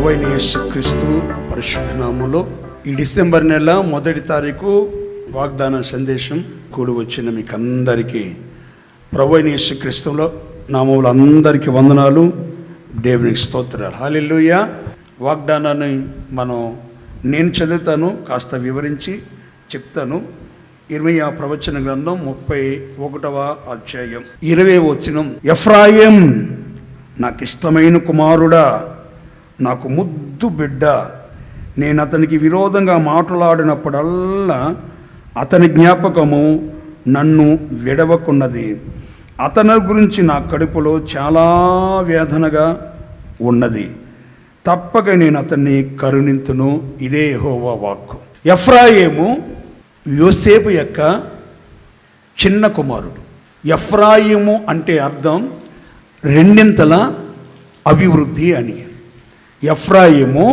ప్రభువైన యేసుక్రీస్తు పరిశుద్ధ నామములో ఈ డిసెంబర్ నెల 1వ తారీఖు వాగ్దాన సందేశం కూడి వచ్చిన మీకు అందరికీ ప్రభువైన యేసుక్రీస్తులో నామములో అందరికీ వందనాలు, దేవునికి స్తోత్రాలు. హల్లెలూయా. వాగ్దానాన్ని నేను చదువుతాను, కాస్త వివరించి చెప్తాను. ఇర్మీయా ప్రవచన గ్రంథం 31వ అధ్యాయం 20వ వచనం. ఎఫ్రాయిం నాకు ఇష్టమైన కుమారుడా, నాకు ముద్దు బిడ్డ, నేను అతనికి విరోధంగా మాట్లాడినప్పుడల్లా అతని జ్ఞాపకము నన్ను విడవకున్నది. అతని గురించి నా కడుపులో చాలా వేదనగా ఉన్నది. తప్పక నేను అతన్ని కరుణింతును. ఇదే యెహోవా వాక్కు. ఎఫ్రాయిము యోసేపు యొక్క చిన్న కుమారుడు. ఎఫ్రాయిము అంటే అర్థం రెండింతల అభివృద్ధి అని. ఎఫ్రాయిము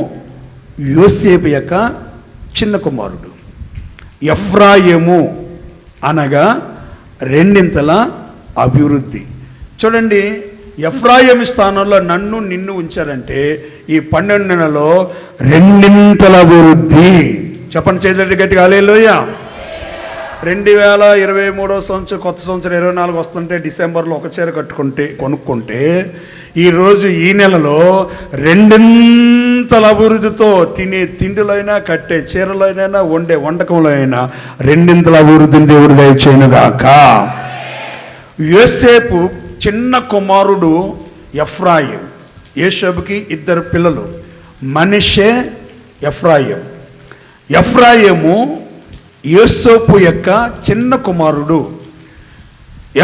యోసేపు యొక్క చిన్న కుమారుడు. ఎఫ్రాయిము అనగా రెండింతల అభివృద్ధి. చూడండి, ఎఫ్రాయిము స్థానంలో నన్ను నిన్ను ఉంచారంటే ఈ 12 నెలలో రెండింతల అభివృద్ధి. చెప్పండి చేతులు గట్టిగా హల్లెలూయా. 2023వ సంవత్సరం, కొత్త సంవత్సరం 24 వస్తుంటే డిసెంబర్లో ఒక చీర కొనుక్కుంటే ఈరోజు ఈ నెలలో రెండింతల అభివృద్ధితో తినే తిండిలోనైనా, కట్టే చీరలోనైనా, వండే వంటకంలో అయినా రెండింతల అభివృద్ధిని దేవుడు దయచేయునుగాక. యోసేపు చిన్న కుమారుడు ఎఫ్రాయిం. యోసేపుకి 2 పిల్లలు, మనష్షే, ఎఫ్రాయిం. ఎఫ్రాయిము యోసేపు యొక్క చిన్న కుమారుడు.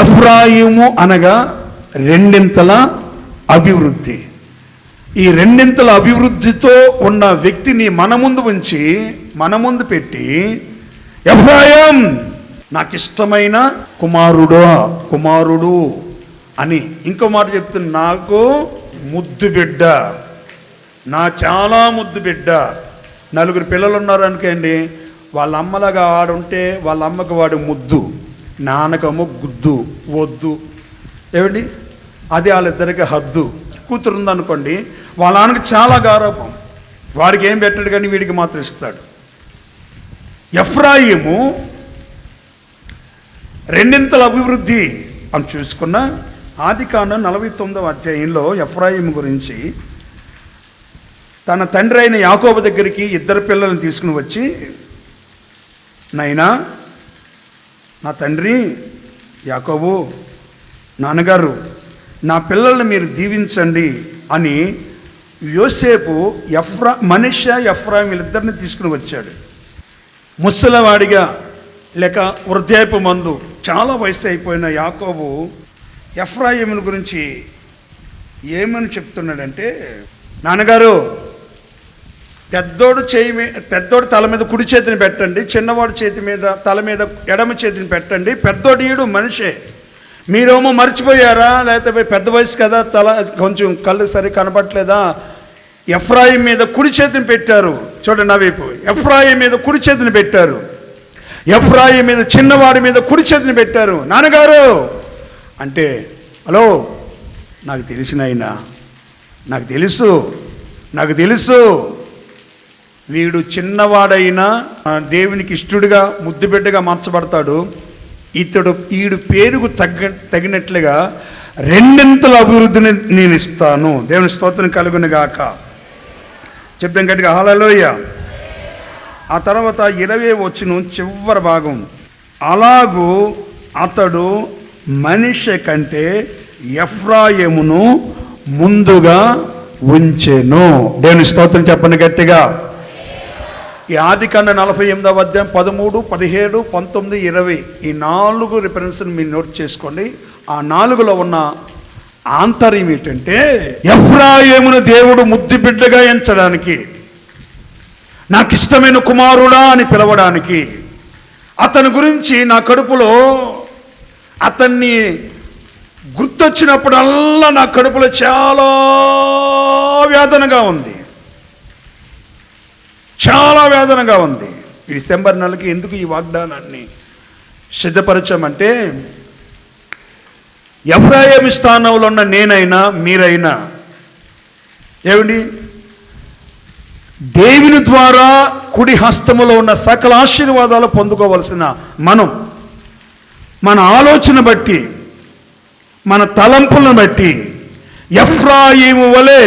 ఎఫ్రాయిము అనగా రెండింతల అభివృద్ధి. ఈ రెండింతల అభివృద్ధితో ఉన్న వ్యక్తిని మన ముందు ఉంచి, మన ముందు పెట్టి, ఎఫ్రాయిం నాకు ఇష్టమైన కుమారుడు అని ఇంకో మాట చెప్తున్నా. నాకు ముద్దు బిడ్డ, నా చాలా ముద్దు బిడ్డ. 4 పిల్లలు ఉన్నారు అనుకోండి, వాళ్ళ అమ్మలాగా ఆడుంటే వాళ్ళ అమ్మకి వాడు ముద్దు, నాన్నకమ్మో గుద్దు, వద్దు. ఏమండి, అది వాళ్ళిద్దరికి హద్దు. కూతురు ఉందనుకోండి, వాళ్ళ నాన్నకి చాలా గారాబం, వాడికి ఏం పెట్టాడు కానీ వీడికి మాత్రం ఇస్తాడు. ఎఫ్రాయిము రెండింతల అభివృద్ధి అని చూసుకున్న ఆదికాండం 49వ అధ్యాయంలో ఎఫ్రాయిము గురించి తన తండ్రి అయిన యాకోబు దగ్గరికి 2 పిల్లలను తీసుకుని వచ్చి, నాయనా, నా తండ్రి యాకోబు, నాన్నగారు, నా పిల్లల్ని మీరు దీవించండి అని యోసేపు మనష్షే, ఎఫ్రాయిం వీళ్ళిద్దరిని తీసుకుని వచ్చాడు. ముసలివాడిగా లేక వృద్ధాప్య మందు చాలా వయసు అయిపోయిన యాకోబు ఎఫ్రాయిముల గురించి ఏమని చెప్తున్నాడంటే, నాన్నగారు, పెద్దోడు తల మీద కుడి చేతిని పెట్టండి, చిన్నవాడు తల మీద ఎడమ చేతిని పెట్టండి. పెద్దోడు ఈడు మనిషే, మీరేమో మర్చిపోయారా, లేకపోతే పెద్ద వయసు కదా, తల కొంచెం కళ్ళు సరి కనబట్టలేదా? ఎఫ్రాయిం మీద కుడి చేతిని పెట్టారు. చూడండి నా వైపు. ఎఫ్రాయిం మీద కుడి చేతిని పెట్టారు. ఎఫ్రాయిం మీద, చిన్నవాడి మీద కుడి చేతిని పెట్టారు. నాన్నగారు అంటే, హలో, నాకు తెలిసినైనా, నాకు తెలుసు వీడు చిన్నవాడైనా దేవునికి ఇష్టడుగా ముద్దు బిడ్డగా మార్చబడతాడు. ఈడు పేరుకు తగినట్లుగా రెండింతల అభివృద్ధిని నేను ఇస్తాను. దేవుని స్తోత్రం కలుగును గాక. చెప్తాం గట్టిగా హల్లెలూయా. ఆ తర్వాత 20వ వచనం చివరి భాగం. అలాగూ అతడు మనష్షే కంటే ఎఫ్రాయిమును ముందుగా ఉంచెను. దేవుని స్తోత్రం చెప్పండి గట్టిగా. ఈ ఆదికాండం 48వ అధ్యాయం 13, 17, 19, 20 ఈ 4 రిఫరెన్స్ని మీరు నోట్ చేసుకోండి. ఆ 4లో ఉన్న ఆంతర్యం ఏంటంటే, ఎఫ్రాయిమును దేవుడు ముద్దు బిడ్డగా ఎంచడానికి, నాకు ఇష్టమైన కుమారుడా అని పిలవడానికి, అతని గురించి నా కడుపులో అతన్ని గుర్తొచ్చినప్పుడల్లా నా కడుపులో చాలా వేదనగా ఉంది, చాలా వేదనగా ఉంది. ఈ డిసెంబర్ నెలకి ఎందుకు ఈ వాగ్దానాన్ని సిద్ధపరచామంటే, ఎఫ్రాయిము స్థానంలో ఉన్న నేనైనా మీరైనా ఏమండి దేవుని ద్వారా కుడి హస్తములో ఉన్న సకల ఆశీర్వాదాలు పొందుకోవలసిన మనం మన ఆలోచన బట్టి, మన తలంపులను బట్టి ఎఫ్రాయిము వలె,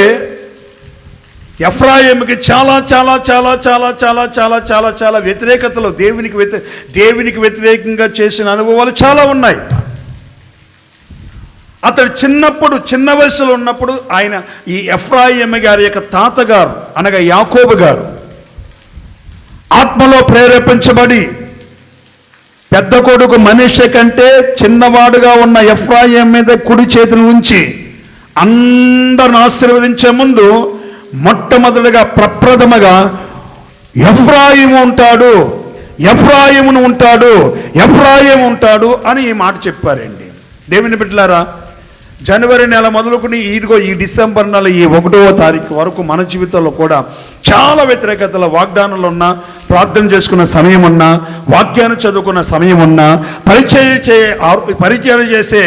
ఎఫ్రాయిముకి చాలా చాలా చాలా చాలా చాలా చాలా చాలా చాలా వ్యతిరేకతలు, దేవునికి వ్యతిరేకంగా చేసిన అనుభవాలు చాలా ఉన్నాయి. అతడు చిన్న వయసులో ఉన్నప్పుడు ఆయన ఈ ఎఫ్రాయిము గారి యొక్క తాతగారు అనగా యాకోబు గారు ఆత్మలో ప్రేరేపించబడి పెద్ద కొడుకు మనష్షే కంటే చిన్నవాడుగా ఉన్న ఎఫ్రాయిము మీద కుడి చేతిని ఉంచి అందరిని ఆశీర్వదించే ముందు మొట్టమొదటిగా ప్రప్రథమగా ఎఫ్రాయిము ఉంటాడు, ఎఫ్రాయిమును ఉంటాడు, ఎఫ్రాయిము ఉంటాడు అని ఈ మాట చెప్పారండి. దేవుని బిడ్డలారా, జనవరి నెల మొదలుకుని ఇదిగో ఈ డిసెంబర్ నెల ఈ 1వ తారీఖు వరకు మన జీవితంలో కూడా చాలా వ్యతిరేకతల వాగ్దానాలు ఉన్నా, ప్రార్థన చేసుకున్న సమయం ఉన్నా, వాక్యాన్ని చదువుకున్న సమయం ఉన్నా, పరిచయం చేసే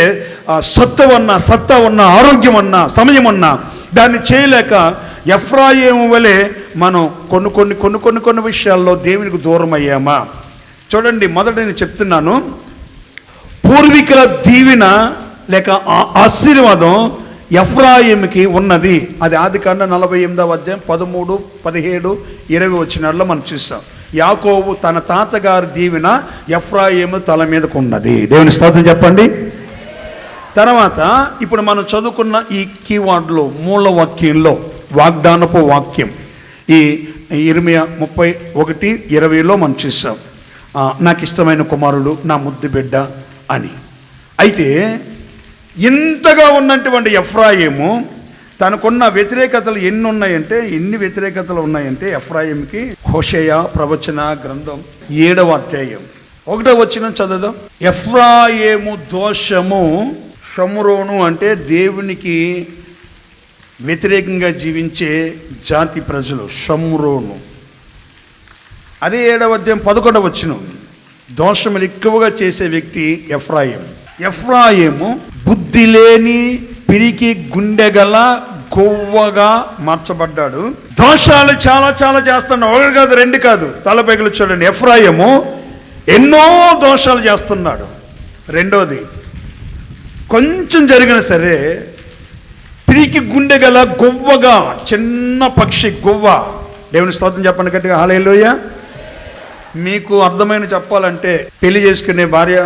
సత్తా ఉన్న ఆరోగ్యం ఉన్న సమయం ఉన్నా దాన్ని చేయలేక ఎఫ్రాయిము వలె మనం కొన్ని విషయాల్లో దేవునికి దూరం అయ్యామా? చూడండి, మొదట నేను చెప్తున్నాను, పూర్వీకుల దీవెన లేక ఆశీర్వాదం ఎఫ్రాయిముకి ఉన్నది. అది ఆదికాండం 48వ అధ్యాయం 13, 17, 20 వచనాల్లో మనం చూసాం. యాకోబు తన తాతగారి దీవెన ఎఫ్రాయిము తల మీదకు ఉన్నది. దేవుని స్తోత్రం చెప్పండి. తర్వాత ఇప్పుడు మనం చదువుకున్న ఈ కీవర్డ్లో మూల వాక్యంలో వాగ్దానపు వాక్యం ఈ ఇర్మియా 31:20లో మనం చూసాం, నాకు ఇష్టమైన కుమారుడు, నా ముద్దు బిడ్డ అని. అయితే ఇంతగా ఉన్నటువంటి ఎఫ్రాయిము తనకున్న వ్యతిరేకతలు ఎన్ని వ్యతిరేకతలు ఉన్నాయంటే ఎఫ్రాయిముకి హోషేయ ప్రవచన గ్రంథం 7వ అధ్యాయం 1వ వచనం చదువుదాం. ఎఫ్రాయిము దోషము షమ్రోను అంటే దేవునికి వ్యతిరేకంగా జీవించే జాతి ప్రజలు, షమ్రోను. అదే 7వ అధ్యాయం 11వ వచనం, దోషములు ఎక్కువగా చేసే వ్యక్తి ఎఫ్రాయిము బుద్ధి లేని పిరికి గుండెగల గొవ్వగా మార్చబడ్డాడు. దోషాలు చాలా చాలా చేస్తున్నాడు, ఒకటి కాదు, రెండు కాదు, తలపైకలు చూడండి. ఎఫ్రాయిము ఎన్నో దోషాలు చేస్తున్నాడు. రెండోది, కొంచెం జరిగినా సరే పిరికి గుండెగల గొవ్వగా, చిన్న పక్షి గొవ్వ. దేవుని స్తోత్రం చెప్పండి గట్టిగా, హల్లెలూయా. మీకు అర్థమైన చెప్పాలంటే, పెళ్లి చేసుకునే భార్య,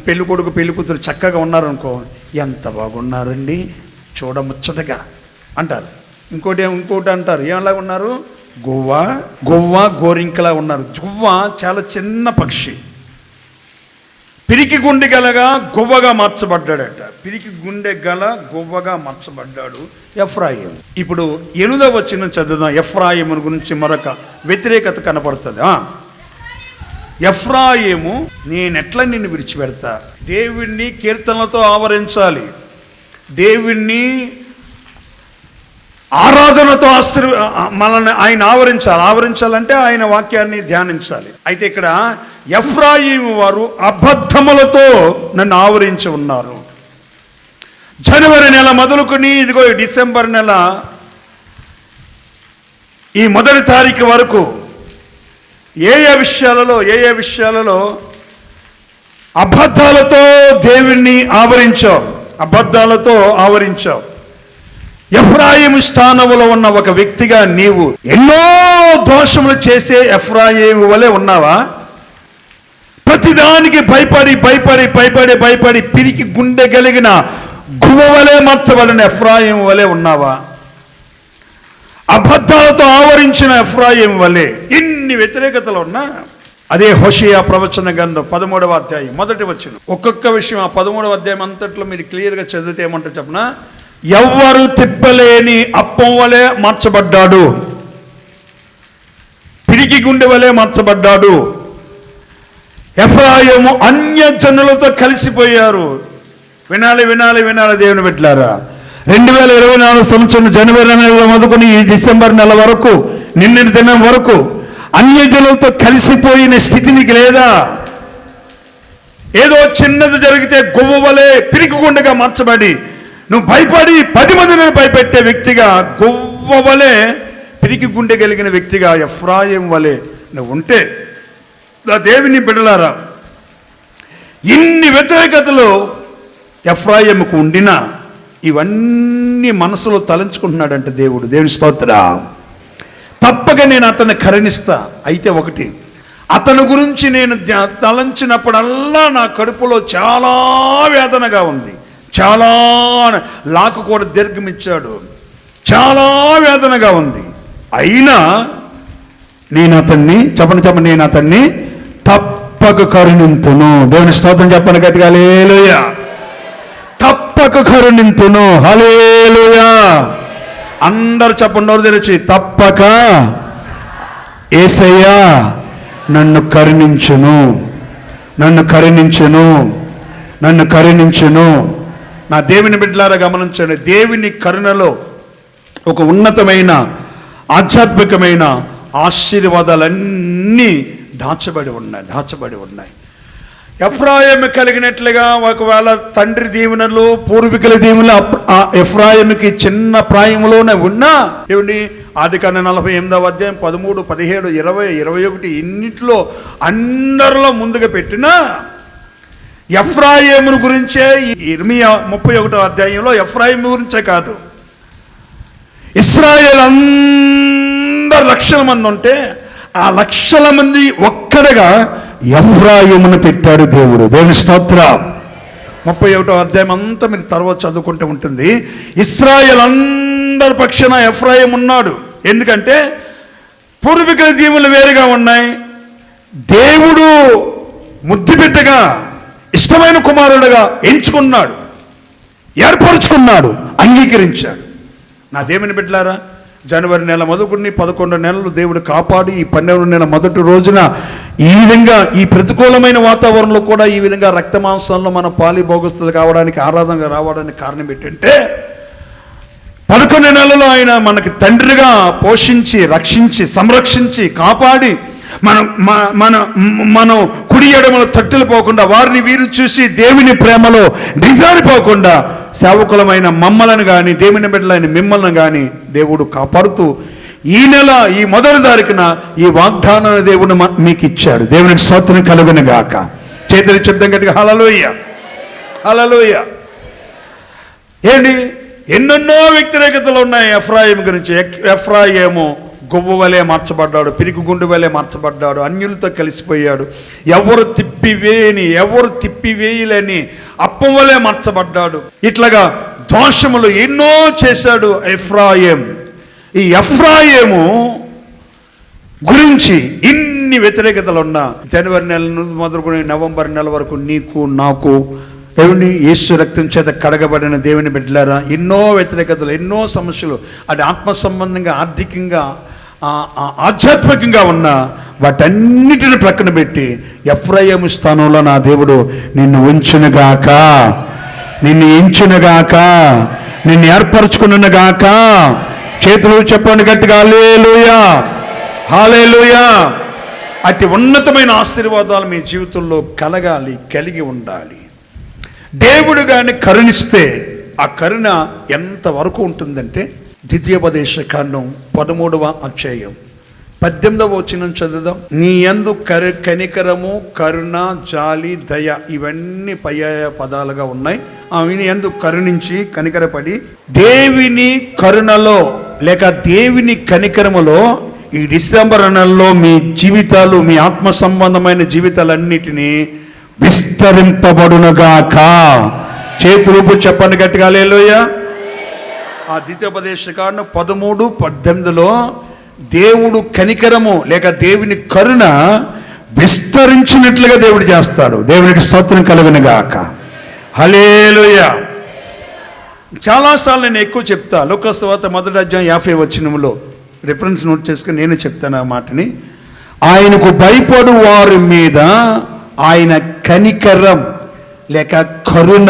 పెళ్లి కొడుకు, పెళ్లి కూతురు చక్కగా ఉన్నారనుకో, ఎంత బాగున్నారండి, చూడముచ్చటగా అంటారు. ఇంకోటి అంటారు, ఏమలా ఉన్నారు, గొవ్వ గోరింకలా ఉన్నారు. గువ్వ చాలా చిన్న పక్షి, పిరికి గుండె గలగా గొవ్వగా మార్చబడ్డాడట. పిరికి గుండె గల గొవ్వగా మార్చబడ్డాడు ఎఫ్రాయిము. ఇప్పుడు 8వ వచనం చదువుదాం. ఎఫ్రాయిము గురించి మరొక వ్యతిరేకత కనపడుతుంది. ఎఫ్రాయిము, నేనెట్లా నిన్ను విడిచిపెడతా? దేవుణ్ణి కీర్తనలతో ఆవరించాలి, దేవుణ్ణి ఆరాధనతో మనల్ని ఆయన ఆవరించాలంటే ఆయన వాక్యాన్ని ధ్యానించాలి. అయితే ఇక్కడ ఎఫ్రాయిము వారు అబద్ధములతో నన్ను ఆవరించి ఉన్నారు. జనవరి నెల మొదలుకొని ఇదిగో డిసెంబర్ నెల ఈ 1వ తారీఖు వరకు ఏ ఏ విషయాలలో అబద్ధాలతో దేవుణ్ణి ఆవరించావు. ఎఫ్రాయిము స్థానంలో ఉన్న ఒక వ్యక్తిగా నీవు ఎన్నో దోషములు చేసే ఎఫ్రాయిము వలె ఉన్నావా? ప్రతిదానికి భయపడి పిరికి గుండె కలిగిన గువ్వ వలె మార్చబడిన ఎఫ్రాయిము వలె ఉన్నావా? అబద్ధాలతో ఆవరించిన ఎఫ్రాయిము వలె ఇన్ని వ్యతిరేకతలు ఉన్నా, అదే హోషేయ ప్రవచన గ్రంథం 13వ అధ్యాయం 1వ వచనం. ఒక్కొక్క విషయం ఆ 13వ అధ్యాయం అంతట్లో మీరు క్లియర్గా చదివితే ఏమంటారు చెప్పనా? ఎవ్వరు తిప్పలేని అప్పం వలె మార్చబడ్డాడు, పిరికి గుండె వలె మార్చబడ్డాడు. ఎఫ్రాయిము అన్యజనులతో కలిసిపోయారు. వినాలి దేవుని బిడ్డలారా, 2024 సంవత్సరం జనవరి నెల మొదలుకొని ఈ డిసెంబర్ నెల వరకు, నిన్నటి దినం వరకు అన్యజనులతో కలిసిపోయిన స్థితి నీకు లేదా? ఏదో చిన్నది జరిగితే గువ్వ వలె పిరికి గుండెగా మార్చబడి నువ్వు భయపడి 10 మందిని భయపెట్టే వ్యక్తిగా గువ్వ వలె పిరికి గుండె కలిగిన వ్యక్తిగా ఎఫ్రాయిం వలె నువ్వు ఉంటే, నా దేవుని బిడ్డలారా, ఇన్ని వ్యతిరేకతలు ఎఫ్రాయిముకు ఉండినా ఇవన్నీ మనసులో తలంచుకుంటున్నాడంటే దేవుని స్తోత్రం. తప్పక నేను అతన్ని కరుణిస్తా. అయితే ఒకటి, అతని గురించి నేను తలంచినప్పుడల్లా నా కడుపులో చాలా వేదనగా ఉంది. చాలా లాకు కూడా దీర్ఘమిచ్చాడు, చాలా వేదనగా ఉంది. అయినా నేను అతన్ని నేను అతన్ని తప్పక కరుణింతును. దేవుని స్తోత్రం చెప్పను గట్టిగా, హల్లెలూయా. తప్పక కరుణింతును, హల్లెలూయా. అందరు చెప్పండి నోరు తెరిచి, తప్పక యేసయ్యా నన్ను కరుణించును, నన్ను కరుణించును, నన్ను కరుణించును. నా దేవుని బిడ్డలారా గమనించండి, దేవుని కరుణలో ఒక ఉన్నతమైన ఆధ్యాత్మికమైన ఆశీర్వాదాలన్నీ దాచబడి ఉన్నాయి. ఎఫ్రాయిము కలిగినట్లుగా ఒకవేళ తండ్రి దీవెనలు, పూర్వీకుల దీవెనలు ఎఫ్రాయిముకి చిన్న ప్రాయంలోనే ఉన్నా, ఏమండి ఆదికాండం 48వ అధ్యాయం 13, 17, 20, 21 ఇన్నిట్లో అందరిలో ముందుగా పెట్టినా ఎఫ్రాయిమును గురించే, ఇర్మియా 31వ అధ్యాయంలో ఎఫ్రాయిము గురించే కాదు, ఇశ్రాయేల్ అందరు లక్షల మంది ఉంటే ఆ లక్షల మంది ఒక్కడగా ఎఫ్రాయిమును పెట్టాడు దేవుని స్తోత్రం. 31వ అధ్యాయం అంతా మీరు తర్వాత చదువుకుంటూ ఉంటుంది. ఇశ్రాయేల్ అందరి పక్షాన ఎఫ్రాయిము ఉన్నాడు. ఎందుకంటే పూర్వీకుల దీవెనలు వేరుగా ఉన్నాయి. దేవుడు ముద్దుబిడ్డగా ఇష్టమైన కుమారుడుగా ఎంచుకున్నాడు, ఏర్పరచుకున్నాడు, అంగీకరించాడు. నా దేవుని బిడ్డలారా, జనవరి నెల మొదలుకొని 11 నెలలు దేవుడు కాపాడి ఈ 12వ నెల మొదటి రోజున ఈ విధంగా ఈ ప్రతికూలమైన వాతావరణంలో కూడా ఈ విధంగా రక్తమాంసంలో మన పాలి భోగస్తులు కావడానికి, ఆరాధనగా రావడానికి కారణం ఏంటంటే 11 నెలలు ఆయన మనకి తండ్రిగా పోషించి, రక్షించి, సంరక్షించి, కాపాడి మనం కుడి ఎడమలు తట్టులు పోకుండా, వారిని వీరు చూసి దేవుని ప్రేమలో నిజారిపోకుండా సేవకులమైన మమ్మలను కానీ, దేవుని బిడ్డలైన మిమ్మల్ని కానీ దేవుడు కాపాడుతూ ఈ నెల ఈ మొదటి తారీఖున ఈ వాగ్దానాన్ని దేవుడు మీకు ఇచ్చాడు. దేవునికి స్తోత్రం కలుగును గాక. చేతులు శబ్దం గట్టిగా హల్లెలూయా, హల్లెలూయా. ఏంటి, ఎన్నెన్నో వ్యతిరేకతలు ఉన్నాయి ఎఫ్రాయిము గురించి. ఎఫ్రాయిము గొవ్వు వలె మార్చబడ్డాడు, పిరికి గుండు వలె మార్చబడ్డాడు, అన్యులతో కలిసిపోయాడు, ఎవరు తిప్పివేయలేని అప్పం వలె మార్చబడ్డాడు. ఇట్లాగా దోషములు ఎన్నో చేశాడు ఎఫ్రాయిం. ఈ ఎఫ్రాయిము గురించి ఇన్ని వ్యతిరేకతలు ఉన్నా జనవరి నెల మొదలుకొని నవంబర్ నెల వరకు నీకు నాకు దేవుని యేసు రక్తం చేత కడగబడిన దేవుని బిడ్డలారా, ఎన్నో వ్యతిరేకతలు, ఎన్నో సమస్యలు, అది ఆత్మ సంబంధంగా, ఆర్థికంగా, ఆధ్యాత్మికంగా ఉన్న వాటన్నిటిని ప్రక్కన పెట్టి ఎఫ్రాయిము స్థానంలో నా దేవుడు నిన్ను ఉంచునుగాక, నిన్ను ఎంచునుగాక, నిన్ను ఏర్పరచుకునుగాక. చేతులు చెప్పండి గట్టిగా, హల్లెలూయా, హల్లెలూయా. అతి ఉన్నతమైన ఆశీర్వాదాలు మీ జీవితంలో కలిగి ఉండాలి. దేవుడు గాని కరుణిస్తే ఆ కరుణ ఎంతవరకు ఉంటుందంటే, ద్వితీయోపదేశకాండం 13వ అధ్యాయం 18వ వచనం చదువుదాం. నీ యందు కనికరము, కరుణ, జాలి, దయ ఇవన్నీ పర్యాయ పదాలుగా ఉన్నాయి. నీ యందు కరుణించి కనికరపడి దేవుని కరుణలో లేక దేవుని కనికరములో ఈ డిసెంబర్ నెలలో మీ జీవితాలు, మీ ఆత్మ సంబంధమైన జీవితాలన్నిటినీ విస్తరింపబడునుగాక. చేతులు చెప్పండి గట్టిగా, హల్లెలూయా. ఆ ద్వితీయోపదేశకాండం 13, 18లో దేవుడు కనికరము లేక దేవుని కరుణ విస్తరించినట్లుగా దేవుడు చేస్తాడు. దేవునికి స్తోత్రం కలుగునుగాక, హల్లెలూయా. చాలాసార్లు నేను ఎక్కువ చెప్తా. లూకా సువార్త 1వ అధ్యాయం 50వ వచనంలో రిఫరెన్స్ నోట్ చేసుకుని నేను చెప్తాను ఆ మాటని. ఆయనకు భయపడు వారి మీద ఆయన కనికరం లేక కరుణ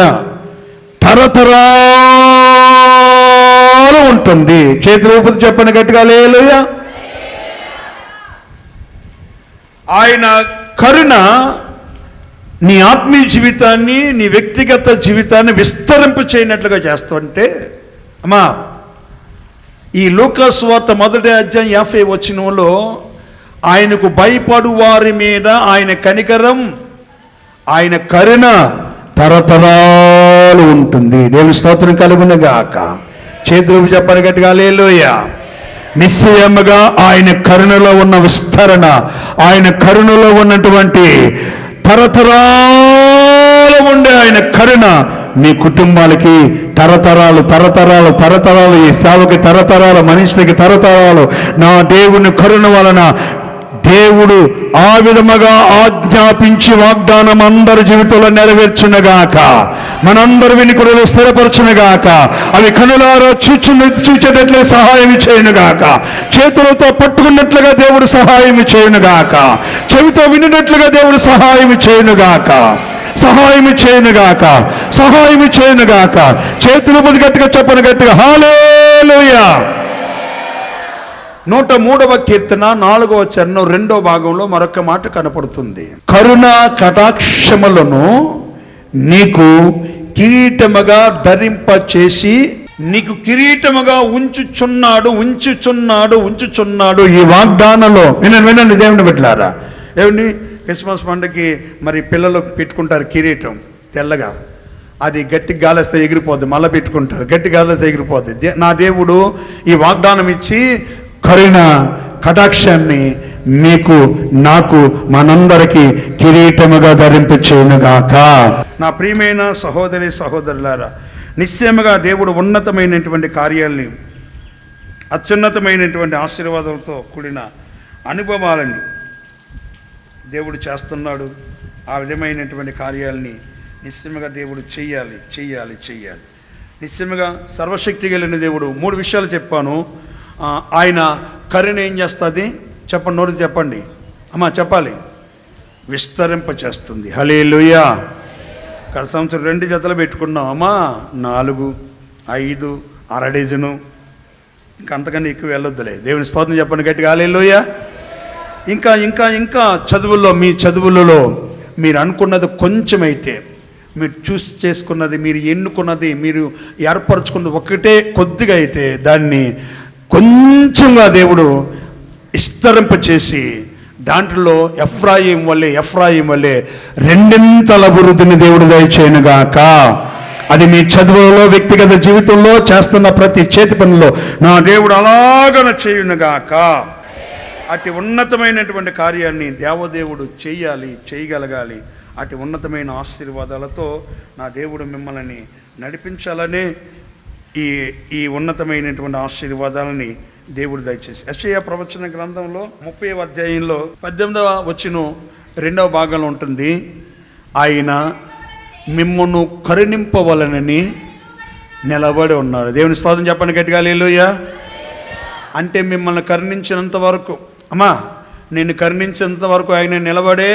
తరతరాలు ఉంటుంది. చేతులు ఊపితే చెప్పండి గట్టిగా, హల్లెలూయా. ఆయన కరుణ నీ ఆత్మీయ జీవితాన్ని, నీ వ్యక్తిగత జీవితాన్ని విస్తరింప చేయనట్లుగా చేస్తుంటే, అమ్మా ఈ లూకా సువార్త 1వ అధ్యాయం 50 వచనంలో ఆయనకు భయపడు వారి మీద ఆయన కనికరం, ఆయన కరుణ తరతరాలు ఉంటుంది. దేవుని స్తోత్రం కలుగునుగాక. చేతులు చెప్పని గట్టిగా హల్లెలూయా. నిశ్చయముగా ఆయన కరుణలో ఉన్న విస్తరణ, ఆయన కరుణలో ఉన్నటువంటి తరతరాలు ఉండే ఆయన కరుణ మీ కుటుంబాలకి తరతరాలు తరతరాలు తరతరాలు, ఈ సేవకి తరతరాలు, మనిషికి తరతరాలు నా దేవుని కరుణ వలన దేవుడు ఆ విధముగా ఆజ్ఞాపించి వాగ్దానం అందరి జీవితంలో నెరవేర్చునుగాక. మనందరి వినికుడులు స్థిరపరచునుగాక. అవి కనులారా చూచేటట్లుగా సహాయం చేయునుగాక. చేతులతో పట్టుకున్నట్లుగా దేవుడు సహాయం చేయునుగాక. చెవితో వినినట్లుగా దేవుడు సహాయం చేయునుగాక. సహాయం చేయునుగాక. సహాయం చేయునుగాక. చేతులు బుద్ధి గట్టిగా చెప్పను గట్టిగా హల్లెలూయా. 103వ కీర్తన 4వ చరణం 2వ భాగంలో మరొక మాట కనపడుతుంది. కరుణ కటాక్షములను నీకు కిరీటముగా ధరింప చేసి నీకు కిరీటముగా ఉంచుచున్నాడు. ఈ వాగ్దానంలో వినండి దేవుని బిడ్డలారా. ఏమండి, క్రిస్మస్ పండుగకి మరి పిల్లలు పెట్టుకుంటారు కిరీటం తెల్లగా, అది గట్టి గాలిస్తే ఎగిరిపోద్ది, మళ్ళీ పెట్టుకుంటారు, గట్టి గాలిస్తే ఎగిరిపోద్ది. నా దేవుడు ఈ వాగ్దానం ఇచ్చి కరుణ కటాక్షాన్ని మీకు నాకు మనందరికీ కిరీటముగా ధరింప చేయునుగాక. నా ప్రియమైన సహోదరి సహోదరులారా, నిశ్చయముగా దేవుడు ఉన్నతమైనటువంటి కార్యాలని, అత్యున్నతమైనటువంటి ఆశీర్వాదాలతో కూడిన అనుభవాలని దేవుడు చేస్తున్నాడు. ఆ విధమైనటువంటి కార్యాలని నిశ్చయముగా దేవుడు చెయ్యాలి. నిశ్చయముగా సర్వశక్తి కలిగిన దేవుడు. 3 విషయాలు చెప్పాను. ఆయన కరుణ ఏం చేస్తుంది చెప్పండి, నోరు చెప్పండి అమ్మా, చెప్పాలి. విస్తరింప చేస్తుంది. హల్లెలూయా. గత సంవత్సరం 2 జతలు పెట్టుకున్నాం అమ్మా, 4, 5, అర డజను, ఇంకా అంతకన్నా ఎక్కువ వెళ్ళొద్దులే. దేవుని స్తోత్రం చెప్పండి గట్టిగా హల్లెలూయా. ఇంకా చదువుల్లో, మీ చదువులలో మీరు అనుకున్నది కొంచెమైతే, మీరు చూస్ చేసుకున్నది, మీరు ఎన్నుకున్నది, మీరు ఏర్పరచుకున్నది ఒకటే కొద్దిగా అయితే దాన్ని కొంచెంగా దేవుడు విస్తరింప చేసి దాంట్లో ఎఫ్రాయిం వల్లే 2 అభివృద్ధిని దేవుడు దయచేయునుగాక. అది మీ చదువులో, వ్యక్తిగత జీవితంలో చేస్తున్న ప్రతి చేతి పనిలో నా దేవుడు అలాగన చేయునుగాక. అటు ఉన్నతమైనటువంటి కార్యాన్ని దేవదేవుడు చేయగలగాలి. అటు ఉన్నతమైన ఆశీర్వాదాలతో నా దేవుడు మిమ్మల్ని నడిపించాలనే ఈ ఉన్నతమైనటువంటి ఆశీర్వాదాలని దేవుడు దయచేసి. యెషయా ప్రవచన గ్రంథంలో 30వ అధ్యాయంలో 18వ వచనం 2వ భాగంలో ఉంటుంది. ఆయన మిమ్మును కరుణింపవలనని నిలబడి ఉన్నాడు. దేవుని స్తోత్రం చెప్పండి గట్టిగా హల్లెలూయా. అంటే మిమ్మల్ని కరుణించినంత వరకు, అమ్మా నేను కరుణించినంత వరకు ఆయన నిలబడే,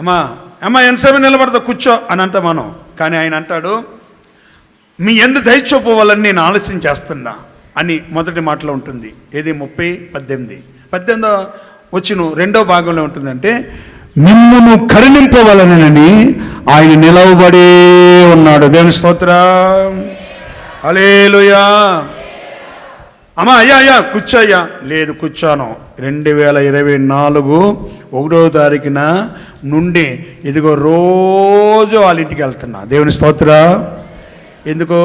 అమ్మా ఎంతసేపు నిలబడతా కూర్చో అని అంట మనం. కానీ ఆయన అంటాడు, మీ యందు దయ చూపవాలని నేను ఆలస్యం చేస్తున్నా అని మొదటి మాటలో ఉంటుంది. ఏది 30:18 వచనం 2వ భాగంలో ఉంటుందంటే మిమ్మును కరుణింపవలనని ఆయన నిలవబడే ఉన్నాడు. దేవుని స్తోత్రం హల్లెలూయా. అమ్మా అయ్యా కూర్చోయ్యా, లేదు కూర్చోను. 2024 1వ తారీఖున నుండి ఇదిగో రోజు వాళ్ళ ఇంటికి వెళ్తున్నా. దేవుని స్తోత్రం. ఎందుకో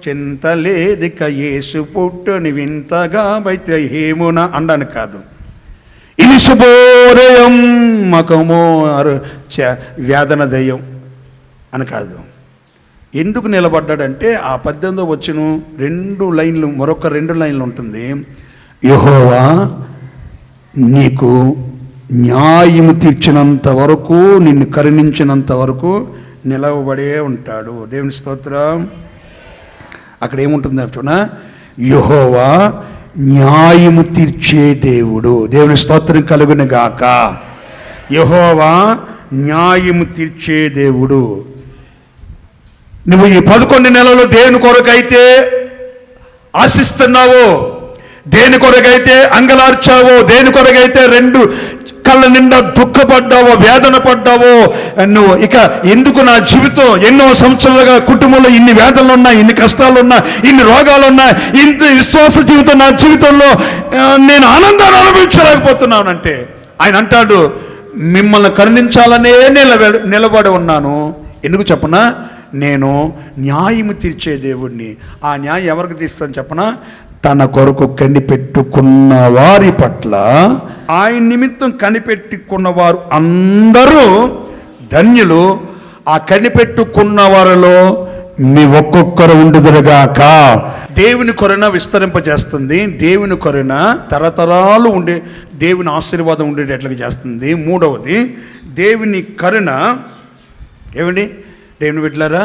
చింతలేదిక యేసు పుట్టుని వింతగా బైతే హేమున అండాను కాదు, ఇనిసుబోరయం మకమో వేదన దయ్యం అని కాదు. ఎందుకు నిలబడ్డాడంటే ఆ 18వ వచనం 2 లైన్లు, మరొక 2 లైన్లు ఉంటుంది. యెహోవా నీకు న్యాయము తీర్చినంత వరకు, నిన్ను కరుణించినంత వరకు నిలవబడే ఉంటాడు. దేవుని స్తోత్రం. అక్కడ ఏముంటుంది అంటున్నా, యెహోవా న్యాయము తీర్చే దేవుడు. దేవుని స్తోత్రం కలుగును గాక. యెహోవా న్యాయము తీర్చే దేవుడు. నువ్వు ఈ 11 నెలలు దేవుని కొరకైతే ఆశిస్తున్నావో, దేని కొరకైతే అంగలార్చావో, దేని కొరకైతే రెండు కళ్ళ నిండా దుఃఖపడ్డావో, వేదన పడ్డావో, నువ్వు ఇక ఎందుకు నా జీవితం, ఎన్నో సంవత్సరాలుగా కుటుంబంలో ఇన్ని వేదనలు ఉన్నాయి, ఇన్ని కష్టాలు ఉన్నాయి, ఇన్ని రోగాలు ఉన్నాయి, ఇంత విశ్వాస జీవితం నా జీవితంలో నేను ఆనందాన్ని అనుభవించలేకపోతున్నానంటే ఆయన అంటాడు, మిమ్మల్ని కరుణించాలనే నిలబడి ఉన్నాను. ఎందుకు చెప్పనా, నేను న్యాయము తీర్చే దేవుడిని. ఆ న్యాయం ఎవరికి తీస్తాను చెప్పనా, తన కొరకు కనిపెట్టుకున్న వారి పట్ల. ఆయన నిమిత్తం కనిపెట్టుకున్న వారు అందరూ ధన్యులు. ఆ కనిపెట్టుకున్న వారిలో మీ ఒక్కొక్కరు ఉండుదురుగాక. దేవుని కరుణ విస్తరింపజేస్తుంది. దేవుని కరుణ తరతరాలు ఉండే దేవుని ఆశీర్వాదం ఉండేటట్లుగా చేస్తుంది. మూడవది, దేవుని కరుణ ఏమండి, దేవుని బిడ్డలారా,